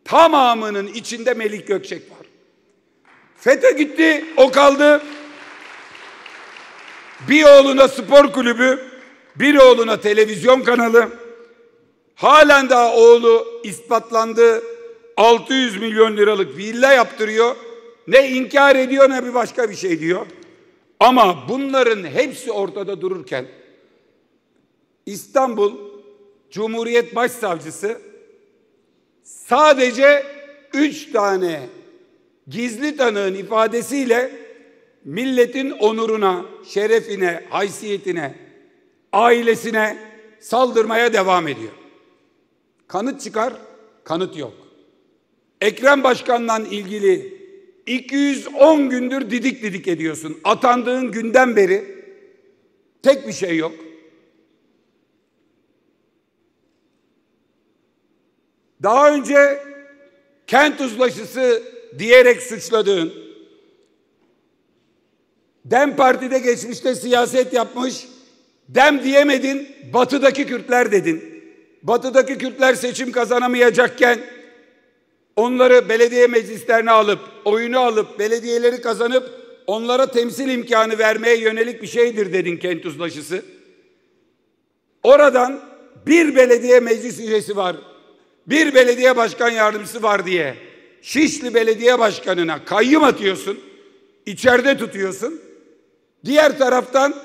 S2: Tamamının içinde Melik Gökçek var. FETÖ gitti, o kaldı. Bir oğluna spor kulübü, bir oğluna televizyon kanalı. Halen daha oğlu ispatlandı, 600 milyon liralık villa yaptırıyor. Ne inkar ediyor ne bir başka bir şey diyor. Ama bunların hepsi ortada dururken İstanbul Cumhuriyet Başsavcısı sadece 3 tane gizli tanığın ifadesiyle milletin onuruna, şerefine, haysiyetine, ailesine saldırmaya devam ediyor. Kanıt çıkar, kanıt yok. Ekrem Başkan'la ilgili 210 gündür didik didik ediyorsun. Atandığın günden beri tek bir şey yok. Daha önce kent uzlaşısı diyerek suçladığın, DEM Parti'de geçmişte siyaset yapmış, DEM diyemedin, Batı'daki Kürtler dedin. Batı'daki Kürtler seçim kazanamayacakken onları belediye meclislerine alıp, oyunu alıp, belediyeleri kazanıp onlara temsil imkanı vermeye yönelik bir şeydir dedin kent uzlaşısı. Oradan bir belediye meclis üyesi var, bir belediye başkan yardımcısı var diye Şişli Belediye Başkanı'na kayyum atıyorsun, içeride tutuyorsun. Diğer taraftan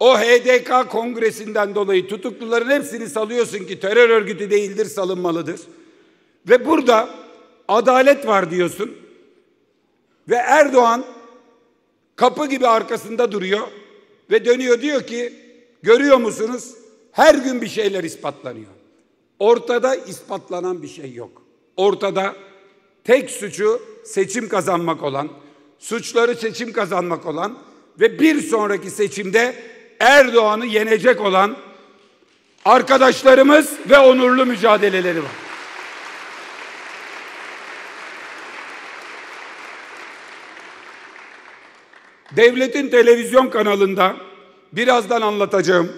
S2: o HDK kongresinden dolayı tutukluların hepsini salıyorsun ki terör örgütü değildir, salınmalıdır. Ve burada adalet var diyorsun. Ve Erdoğan kapı gibi arkasında duruyor ve dönüyor diyor ki görüyor musunuz? Her gün bir şeyler ispatlanıyor. Ortada ispatlanan bir şey yok. Ortada tek suçu seçim kazanmak olan, suçları seçim kazanmak olan ve bir sonraki seçimde Erdoğan'ı yenecek olan arkadaşlarımız ve onurlu mücadeleleri var. Devletin televizyon kanalında birazdan anlatacağım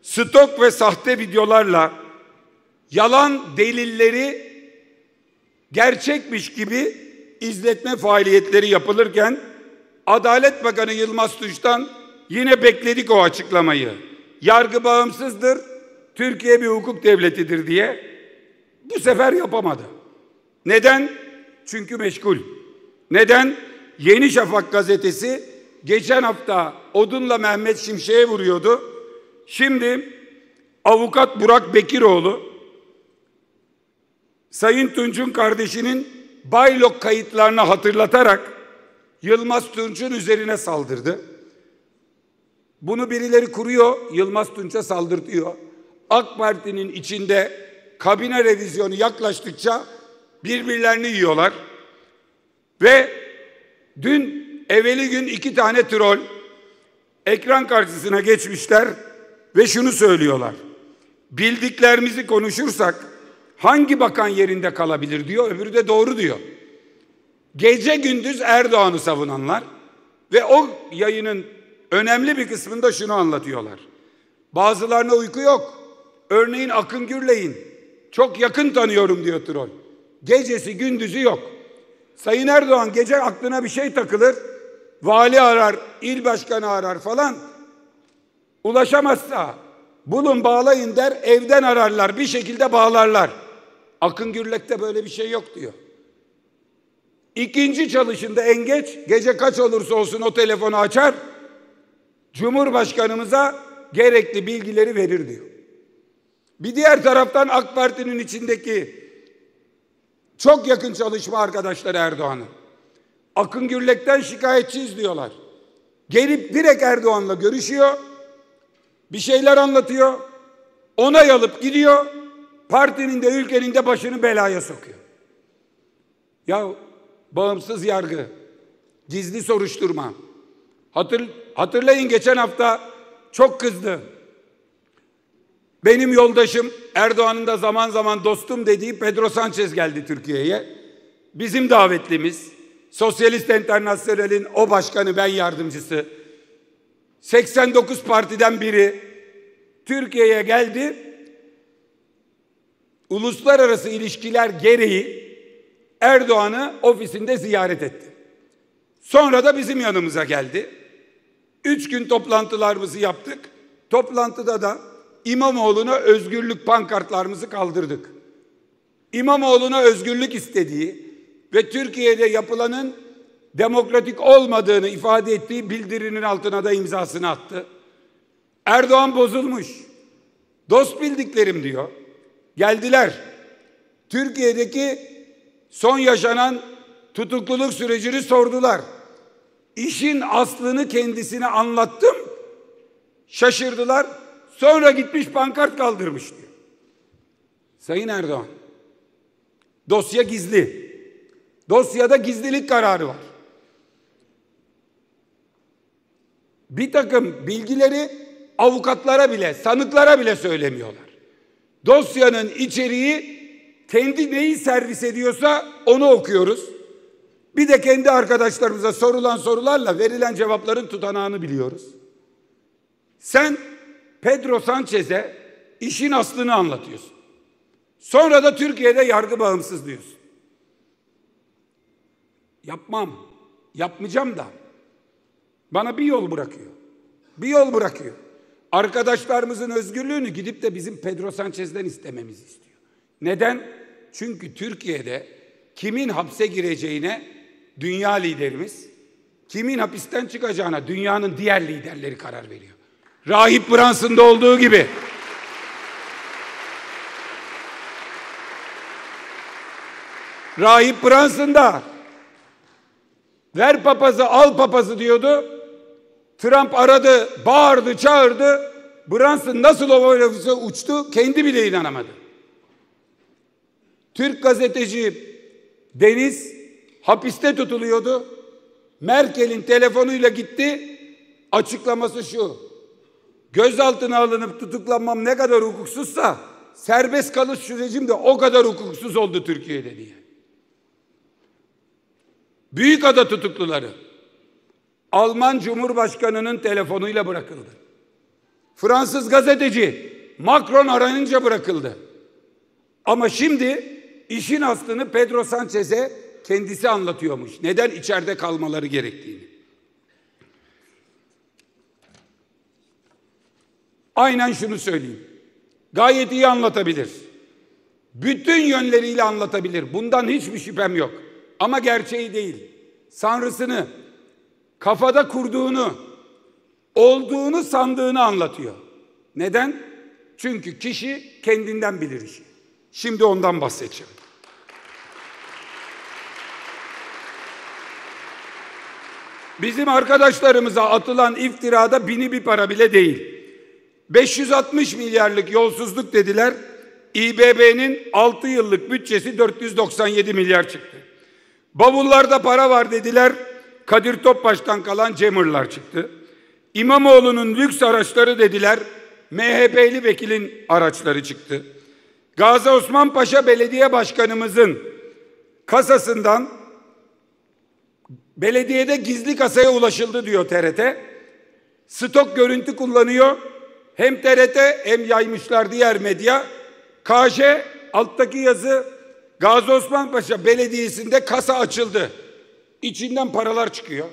S2: stok ve sahte videolarla yalan delilleri gerçekmiş gibi izletme faaliyetleri yapılırken Adalet Bakanı Yılmaz Tunç'tan yine bekledik o açıklamayı. Yargı bağımsızdır, Türkiye bir hukuk devletidir diye. Bu sefer yapamadı. Neden? Çünkü meşgul. Neden? Yeni Şafak gazetesi geçen hafta odunla Mehmet Şimşek'e vuruyordu. Şimdi avukat Burak Bekiroğlu Sayın Tunç'un kardeşinin baylok kayıtlarını hatırlatarak Yılmaz Tunç'un üzerine saldırdı. Bunu birileri kuruyor, Yılmaz Tunç'a saldırtıyor. AK Parti'nin içinde kabine revizyonu yaklaştıkça birbirlerini yiyorlar. Ve dün evveli gün 2 tane troll ekran karşısına geçmişler ve şunu söylüyorlar. Bildiklerimizi konuşursak hangi bakan yerinde kalabilir diyor, öbürü de doğru diyor. Gece gündüz Erdoğan'ı savunanlar ve o yayının önemli bir kısmında şunu anlatıyorlar. Bazılarına uyku yok. Örneğin Akın Gürley'in çok yakın tanıyorum diyor troll. Gecesi gündüzü yok. Sayın Erdoğan gece aklına bir şey takılır. Vali arar, il başkanı arar falan. Ulaşamazsa bulun bağlayın der, evden ararlar, bir şekilde bağlarlar. Akın Gürlek'te böyle bir şey yok diyor. İkinci çalışında en geç gece kaç olursa olsun o telefonu açar, Cumhurbaşkanımıza gerekli bilgileri verir diyor. Bir diğer taraftan AK Parti'nin içindeki çok yakın çalışma arkadaşları Erdoğan'ın Akın Gürlek'ten şikayetçiyiz diyorlar. Gelip direkt Erdoğan'la görüşüyor, bir şeyler anlatıyor, onay alıp gidiyor, partinin de ülkenin de başını belaya sokuyor. Ya bağımsız yargı, gizli soruşturma. Hatırlayın geçen hafta çok kızdı. Benim yoldaşım Erdoğan'ın da zaman zaman dostum dediği Pedro Sanchez geldi Türkiye'ye. Bizim davetlimiz, Sosyalist Enternasyonel'in o başkanı, ben yardımcısı. 89 partiden biri Türkiye'ye geldi. Uluslararası ilişkiler gereği Erdoğan'ı ofisinde ziyaret etti. Sonra da bizim yanımıza geldi. 3 gün toplantılarımızı yaptık. Toplantıda da İmamoğlu'na özgürlük pankartlarımızı kaldırdık. İmamoğlu'na özgürlük istediği ve Türkiye'de yapılanın demokratik olmadığını ifade ettiği bildirinin altına da imzasını attı. Erdoğan bozulmuş. Dost bildiklerim diyor. Geldiler. Türkiye'deki son yaşanan tutukluluk sürecini sordular. İşin aslını kendisine anlattım. Şaşırdılar. Sonra gitmiş pankart kaldırmış diyor. Sayın Erdoğan, dosya gizli. Dosyada gizlilik kararı var. Bir takım bilgileri avukatlara bile, sanıklara bile söylemiyorlar. Dosyanın içeriği kendi neyi servis ediyorsa onu okuyoruz. Bir de kendi arkadaşlarımıza sorulan sorularla verilen cevapların tutanağını biliyoruz. Sen Pedro Sanchez'e işin aslını anlatıyorsun. Sonra da Türkiye'de yargı bağımsız diyorsun. Yapmam, yapmayacağım da bana bir yol bırakıyor. Bir yol bırakıyor. Arkadaşlarımızın özgürlüğünü gidip de bizim Pedro Sanchez'den istememizi istiyor. Neden? Çünkü Türkiye'de kimin hapse gireceğine dünya liderimiz, kimin hapisten çıkacağına dünyanın diğer liderleri karar veriyor. Rahip Branson'da olduğu gibi. Rahip Branson'da ver papazı al papazı diyordu. Trump aradı, bağırdı, çağırdı. Branson nasıl o uçtu kendi bile inanamadı. Türk gazeteci Deniz hapiste tutuluyordu. Merkel'in telefonuyla gitti. Açıklaması şu: gözaltına alınıp tutuklanmam ne kadar hukuksuzsa serbest kalış sürecim de o kadar hukuksuz oldu Türkiye'de diye. Büyükada tutukluları Alman Cumhurbaşkanı'nın telefonuyla bırakıldı. Fransız gazeteci Macron aranınca bırakıldı. Ama şimdi işin aslını Pedro Sanchez'e kendisi anlatıyormuş. Neden içeride kalmaları gerektiğini. Aynen şunu söyleyeyim. Gayet iyi anlatabilir. Bütün yönleriyle anlatabilir. Bundan hiçbir şüphem yok. Ama gerçeği değil. Sanrısını, kafada kurduğunu, olduğunu sandığını anlatıyor. Neden? Çünkü kişi kendinden bilir işi. Şimdi ondan bahsedeceğim. Bizim arkadaşlarımıza atılan iftirada bini bir para bile değil. 560 milyarlık yolsuzluk dediler. İBB'nin 6 yıllık bütçesi 497 milyar çıktı. Bavullarda para var dediler. Kadir Topbaş'tan kalan Cemurlar çıktı. İmamoğlu'nun lüks araçları dediler. MHP'li vekilin araçları çıktı. Gazi Osman Paşa Belediye Başkanımızın kasasından belediyede gizli kasaya ulaşıldı diyor TRT. Stok görüntü kullanıyor. Hem TRT hem yaymışlar diğer medya. KJ alttaki yazı Gazi Osman Paşa Belediyesi'nde kasa açıldı. İçinden paralar çıkıyor.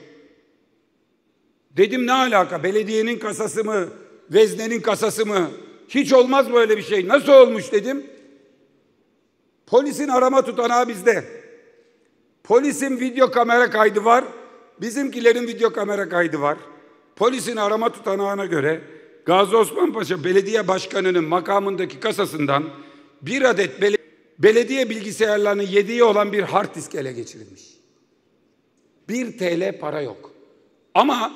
S2: Dedim ne alaka? Belediyenin kasası mı? Veznenin kasası mı? Hiç olmaz böyle bir şey. Nasıl olmuş dedim. Polisin arama tutanağı bizde. Polisin video kamera kaydı var. Bizimkilerin video kamera kaydı var. Polisin arama tutanağına göre Gazi Osman Paşa Belediye Başkanı'nın makamındaki kasasından bir adet belediye bilgisayarlarının yediği olan bir hard disk ele geçirilmiş. 1 TL para yok. Ama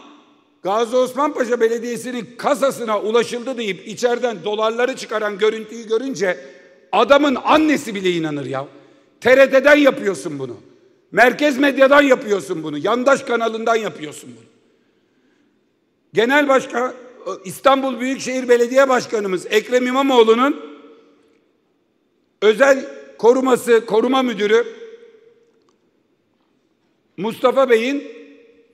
S2: Gazi Osman Paşa Belediyesi'nin kasasına ulaşıldı deyip içeriden dolarları çıkaran görüntüyü görünce adamın annesi bile inanır ya. TRT'den yapıyorsun bunu. Merkez medyadan yapıyorsun bunu. Yandaş kanalından yapıyorsun bunu. Genel Başkan İstanbul Büyükşehir Belediye Başkanımız Ekrem İmamoğlu'nun özel koruma müdürü Mustafa Bey'in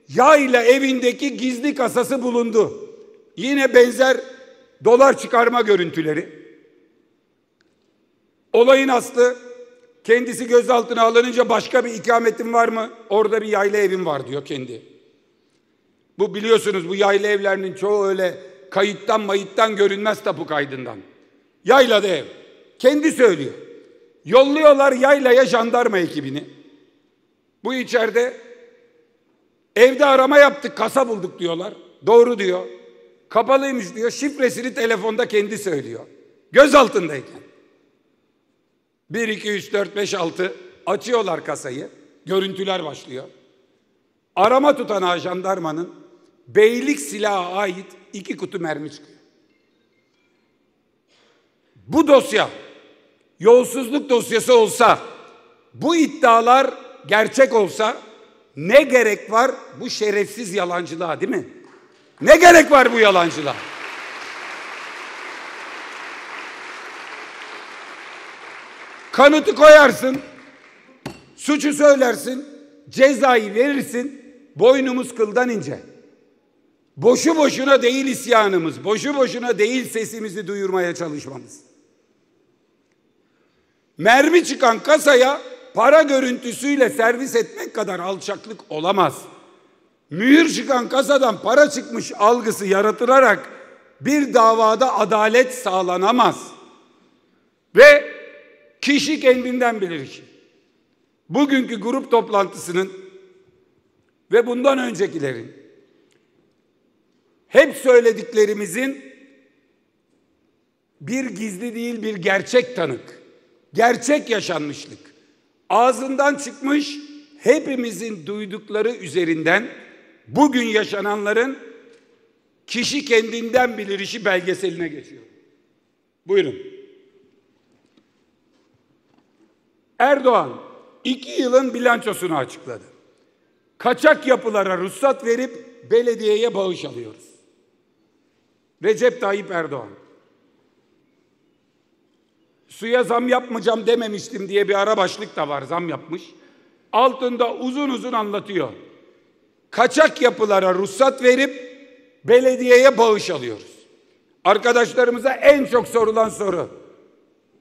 S2: yayla evindeki gizli kasası bulundu. Yine benzer dolar çıkarma görüntüleri. Olayın aslı kendisi gözaltına alınınca başka bir ikametin var mı? Orada bir yayla evim var diyor kendi. Bu biliyorsunuz bu yayla evlerinin çoğu öyle kayıttan mayıttan görünmez tapu kaydından. Yaylada ev. Kendi söylüyor. Yolluyorlar yaylaya jandarma ekibini. Bu içeride evde arama yaptık, kasa bulduk diyorlar. Doğru diyor. Kapalıymış diyor. Şifresini telefonda kendi söylüyor. Gözaltındayken. 1, 2, 3, 4, 5, 6 açıyorlar kasayı. Görüntüler başlıyor. Arama tutanağı jandarmanın beylik silaha ait 2 kutu mermi çıkıyor. Bu dosya yolsuzluk dosyası olsa, bu iddialar gerçek olsa ne gerek var bu şerefsiz yalancılığa, değil mi? Ne gerek var bu yalancılığa? Kanıtı koyarsın, suçu söylersin, cezayı verirsin, boynumuz kıldan ince. Boşu boşuna değil isyanımız, boşu boşuna değil sesimizi duyurmaya çalışmamız. Mermi çıkan kasaya para görüntüsüyle servis etmek kadar alçaklık olamaz. Mühür çıkan kasadan para çıkmış algısı yaratılarak bir davada adalet sağlanamaz. Ve kişi kendinden bilir işi. Bugünkü grup toplantısının ve bundan öncekilerin hep söylediklerimizin bir gizli değil bir gerçek tanık. Gerçek yaşanmışlık. Ağzından çıkmış hepimizin duydukları üzerinden bugün yaşananların kişi kendinden bilir işi belgeseline geçiyor. Buyurun. Erdoğan 2 yılın bilançosunu açıkladı. Kaçak yapılara ruhsat verip belediyeye bağış alıyoruz. Recep Tayyip Erdoğan. Suya zam yapmayacağım dememiştim diye bir ara başlık da var, zam yapmış. Altında uzun uzun anlatıyor. Kaçak yapılara ruhsat verip belediyeye bağış alıyoruz. Arkadaşlarımıza en çok sorulan soru.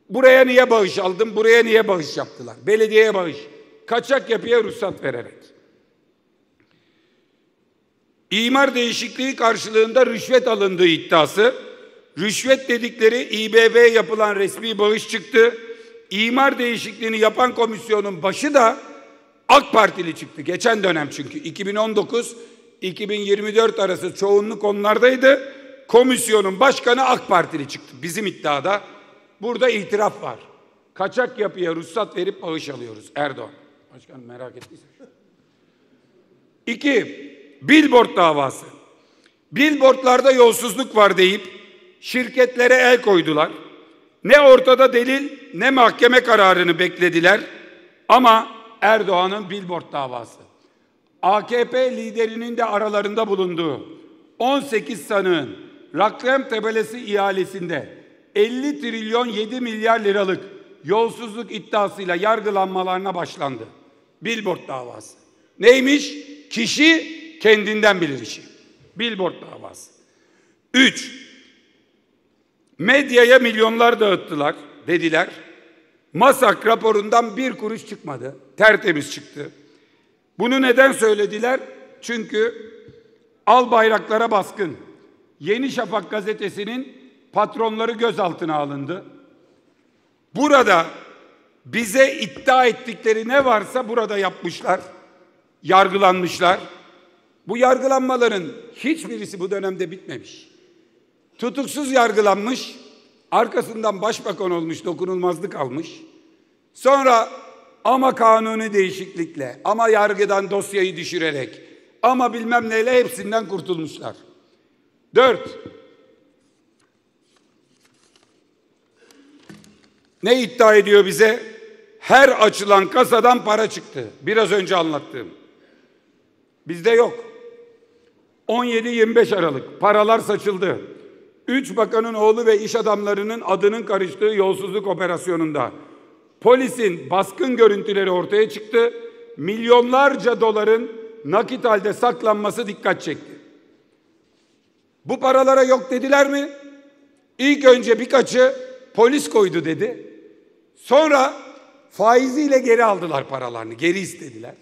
S2: Buraya niye bağış aldın? Buraya niye bağış yaptılar? Belediyeye bağış. Kaçak yapıya ruhsat vererek. İmar değişikliği karşılığında rüşvet alındığı iddiası. Rüşvet dedikleri İBB'ye yapılan resmi bağış çıktı. İmar değişikliğini yapan komisyonun başı da AK Partili çıktı. Geçen dönem çünkü 2019-2024 arası çoğunluk onlardaydı. Komisyonun başkanı AK Partili çıktı. Bizim iddiada burada itiraf var. Kaçak yapıya ruhsat verip bağış alıyoruz. Erdoğan. Başkanım merak ettiysen. 2. Billboard davası. Billboardlarda yolsuzluk var deyip şirketlere el koydular. Ne ortada delil ne mahkeme kararını beklediler. Ama Erdoğan'ın billboard davası. AKP liderinin de aralarında bulunduğu 18 sanığın reklam tabelası ihalesinde 50 trilyon 7 milyar liralık yolsuzluk iddiasıyla yargılanmalarına başlandı. Billboard davası. Neymiş? Kişi kendinden bilir işi. Billboard davası. 3. Medyaya milyonlar dağıttılar dediler. MASAK raporundan 1 kuruş çıkmadı. Tertemiz çıktı. Bunu neden söylediler? Çünkü Albayraklara baskın. Yeni Şafak gazetesinin patronları gözaltına alındı. Burada bize iddia ettikleri ne varsa burada yapmışlar. Yargılanmışlar. Bu yargılanmaların hiçbirisi bu dönemde bitmemiş. Tutuksuz yargılanmış, arkasından başbakan olmuş, dokunulmazlık almış. Sonra ama kanuni değişiklikle, ama yargıdan dosyayı düşürerek, ama bilmem neyle hepsinden kurtulmuşlar. 4. Ne iddia ediyor bize? Her açılan kasadan para çıktı. Biraz önce anlattığım. Bizde yok. 17-25 Aralık paralar saçıldı. 3 bakanın oğlu ve iş adamlarının adının karıştığı yolsuzluk operasyonunda polisin baskın görüntüleri ortaya çıktı. Milyonlarca doların nakit halde saklanması dikkat çekti. Bu paralara yok dediler mi? İlk önce birkaçı polis koydu dedi. Sonra faiziyle geri aldılar paralarını, geri istediler.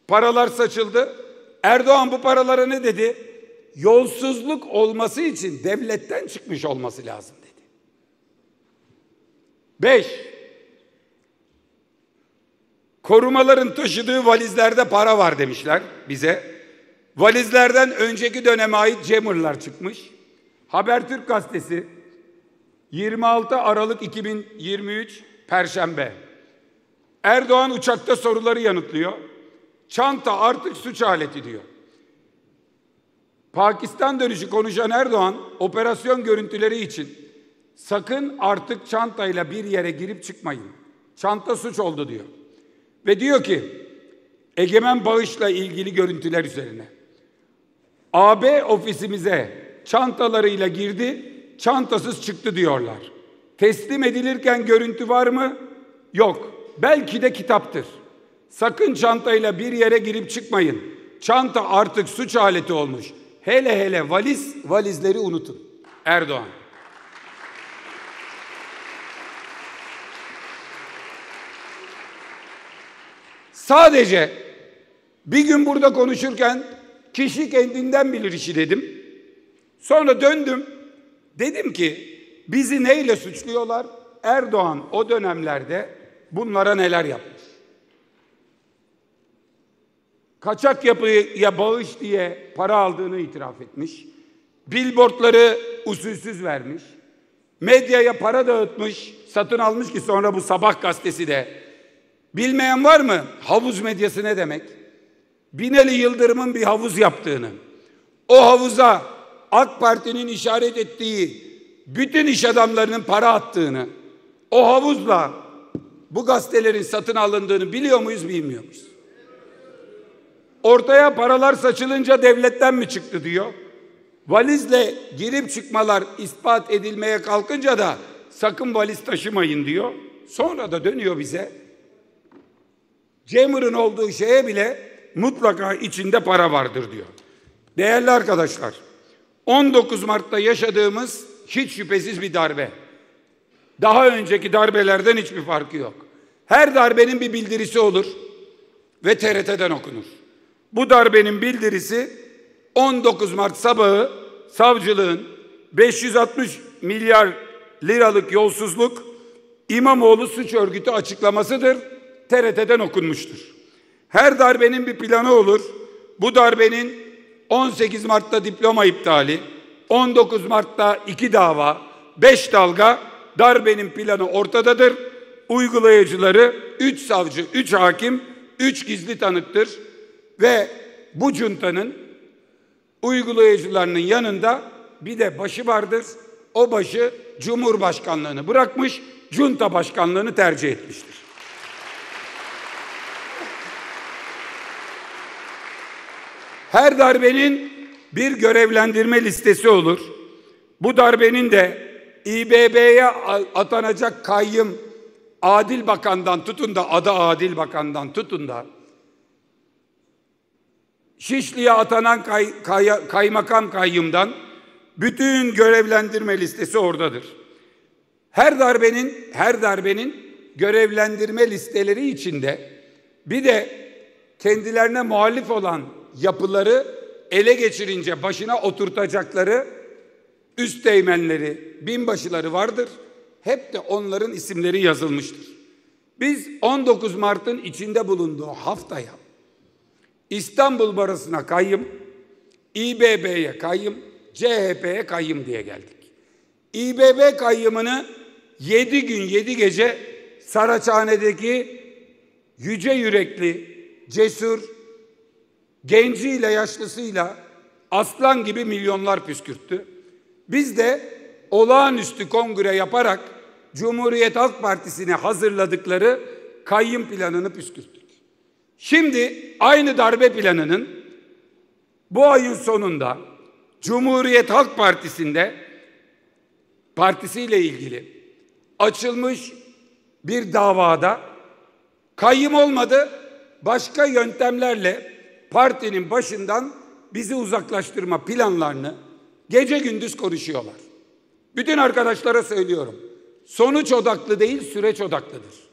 S2: Paralar saçıldı. Erdoğan bu paralara ne dedi? Yolsuzluk olması için devletten çıkmış olması lazım dedi. 5. Korumaların taşıdığı valizlerde para var demişler bize. Valizlerden önceki döneme ait jammer'lar çıkmış. Habertürk gazetesi 26 Aralık 2023 Perşembe. Erdoğan uçakta soruları yanıtlıyor. Çanta artık suç aleti diyor. Pakistan dönüşü konuşan Erdoğan, operasyon görüntüleri için sakın artık çantayla bir yere girip çıkmayın. Çanta suç oldu diyor. Ve diyor ki, egemen bağışla ilgili görüntüler üzerine. AB ofisimize çantalarıyla girdi, çantasız çıktı diyorlar. Teslim edilirken görüntü var mı? Yok. Belki de kitaptır. Sakın çantayla bir yere girip çıkmayın. Çanta artık suç aleti olmuş. Hele hele valizleri unutun. Erdoğan. Sadece bir gün burada konuşurken kişi kendinden bilir işi dedim. Sonra döndüm. Dedim ki bizi neyle suçluyorlar? Erdoğan o dönemlerde bunlara neler yapmış? Kaçak yapıya bağış diye para aldığını itiraf etmiş. Billboardları usulsüz vermiş. Medyaya para dağıtmış, satın almış ki sonra bu Sabah gazetesi de. Bilmeyen var mı? Havuz medyası ne demek? Binali Yıldırım'ın bir havuz yaptığını, o havuza AK Parti'nin işaret ettiği bütün iş adamlarının para attığını, o havuzla bu gazetelerin satın alındığını biliyor muyuz, bilmiyor muyuz? Ortaya paralar saçılınca devletten mi çıktı diyor. Valizle girip çıkmalar ispat edilmeye kalkınca da sakın valiz taşımayın diyor. Sonra da dönüyor bize. Jammer'ın olduğu şeye bile mutlaka içinde para vardır diyor. Değerli arkadaşlar, 19 Mart'ta yaşadığımız hiç şüphesiz bir darbe. Daha önceki darbelerden hiçbir farkı yok. Her darbenin bir bildirisi olur ve TRT'den okunur. Bu darbenin bildirisi 19 Mart sabahı savcılığın 560 milyar liralık yolsuzluk İmamoğlu suç örgütü açıklamasıdır. TRT'den okunmuştur. Her darbenin bir planı olur. Bu darbenin 18 Mart'ta diploma iptali, 19 Mart'ta 2 dava, 5 dalga, darbenin planı ortadadır. Uygulayıcıları 3 savcı, 3 hakim, 3 gizli tanıktır. Ve bu cuntanın uygulayıcılarının yanında bir de başı vardır. O başı Cumhurbaşkanlığını bırakmış, junta başkanlığını tercih etmiştir. Her darbenin bir görevlendirme listesi olur. Bu darbenin de İBB'ye atanacak kayyım Adil Bakan'dan tutun da adı Adil Bakan'dan tutun da Şişli'ye atanan kaymakam kayyımdan bütün görevlendirme listesi oradadır. Her darbenin görevlendirme listeleri içinde bir de kendilerine muhalif olan yapıları ele geçirince başına oturtacakları üsteğmenleri, binbaşıları vardır. Hep de onların isimleri yazılmıştır. Biz 19 Mart'ın içinde bulunduğu haftaya İstanbul Barası'na kayyım, İBB'ye kayyım, CHP'ye kayyım diye geldik. İBB kayyımını 7 gün 7 gece Saraçhane'deki yüce yürekli, cesur, genciyle yaşlısıyla aslan gibi milyonlar püskürttü. Biz de olağanüstü kongre yaparak Cumhuriyet Halk Partisi'ne hazırladıkları kayyım planını püskürttük. Şimdi aynı darbe planının bu ayın sonunda Cumhuriyet Halk Partisi'yle ilgili açılmış bir davada kayyım olmadı, başka yöntemlerle partinin başından bizi uzaklaştırma planlarını gece gündüz konuşuyorlar. Bütün arkadaşlara söylüyorum. Sonuç odaklı değil, süreç odaklıdır.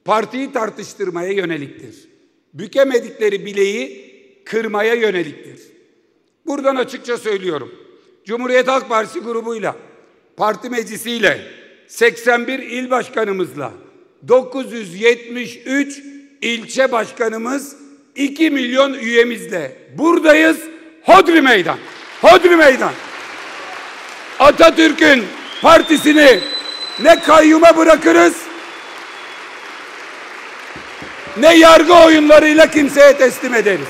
S2: Partiyi tartıştırmaya yöneliktir. Bükemedikleri bileği kırmaya yöneliktir. Buradan açıkça söylüyorum. Cumhuriyet Halk Partisi grubuyla, parti meclisiyle, 81 il başkanımızla, 973 ilçe başkanımız 2 milyon üyemizle buradayız. Hodri meydan. Hodri meydan. Atatürk'ün partisini ne kayyuma bırakırız, ne yargı oyunlarıyla kimseye teslim ederiz.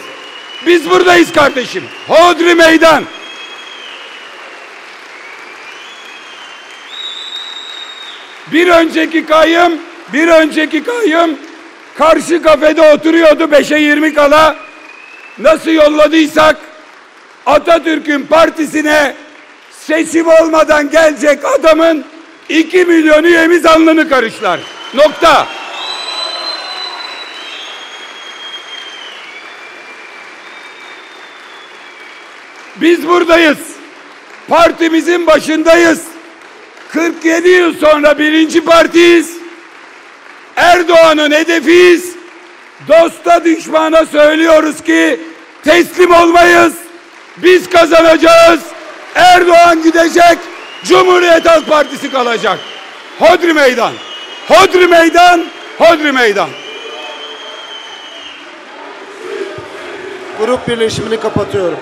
S2: Biz buradayız kardeşim. Hodri meydan. Bir önceki kayyum karşı kafede oturuyordu 5'e 20 kala. Nasıl yolladıysak Atatürk'ün partisine seçim olmadan gelecek adamın 2 milyon üyemiz alnını karışlar. Nokta. Biz buradayız. Partimizin başındayız. 47 yıl sonra birinci partiyiz. Erdoğan'ın hedefiyiz. Dosta düşmana söylüyoruz ki teslim olmayız. Biz kazanacağız. Erdoğan gidecek. Cumhuriyet Halk Partisi kalacak. Hodri meydan. Hodri meydan. Hodri meydan.
S1: Grup birleşimini kapatıyorum.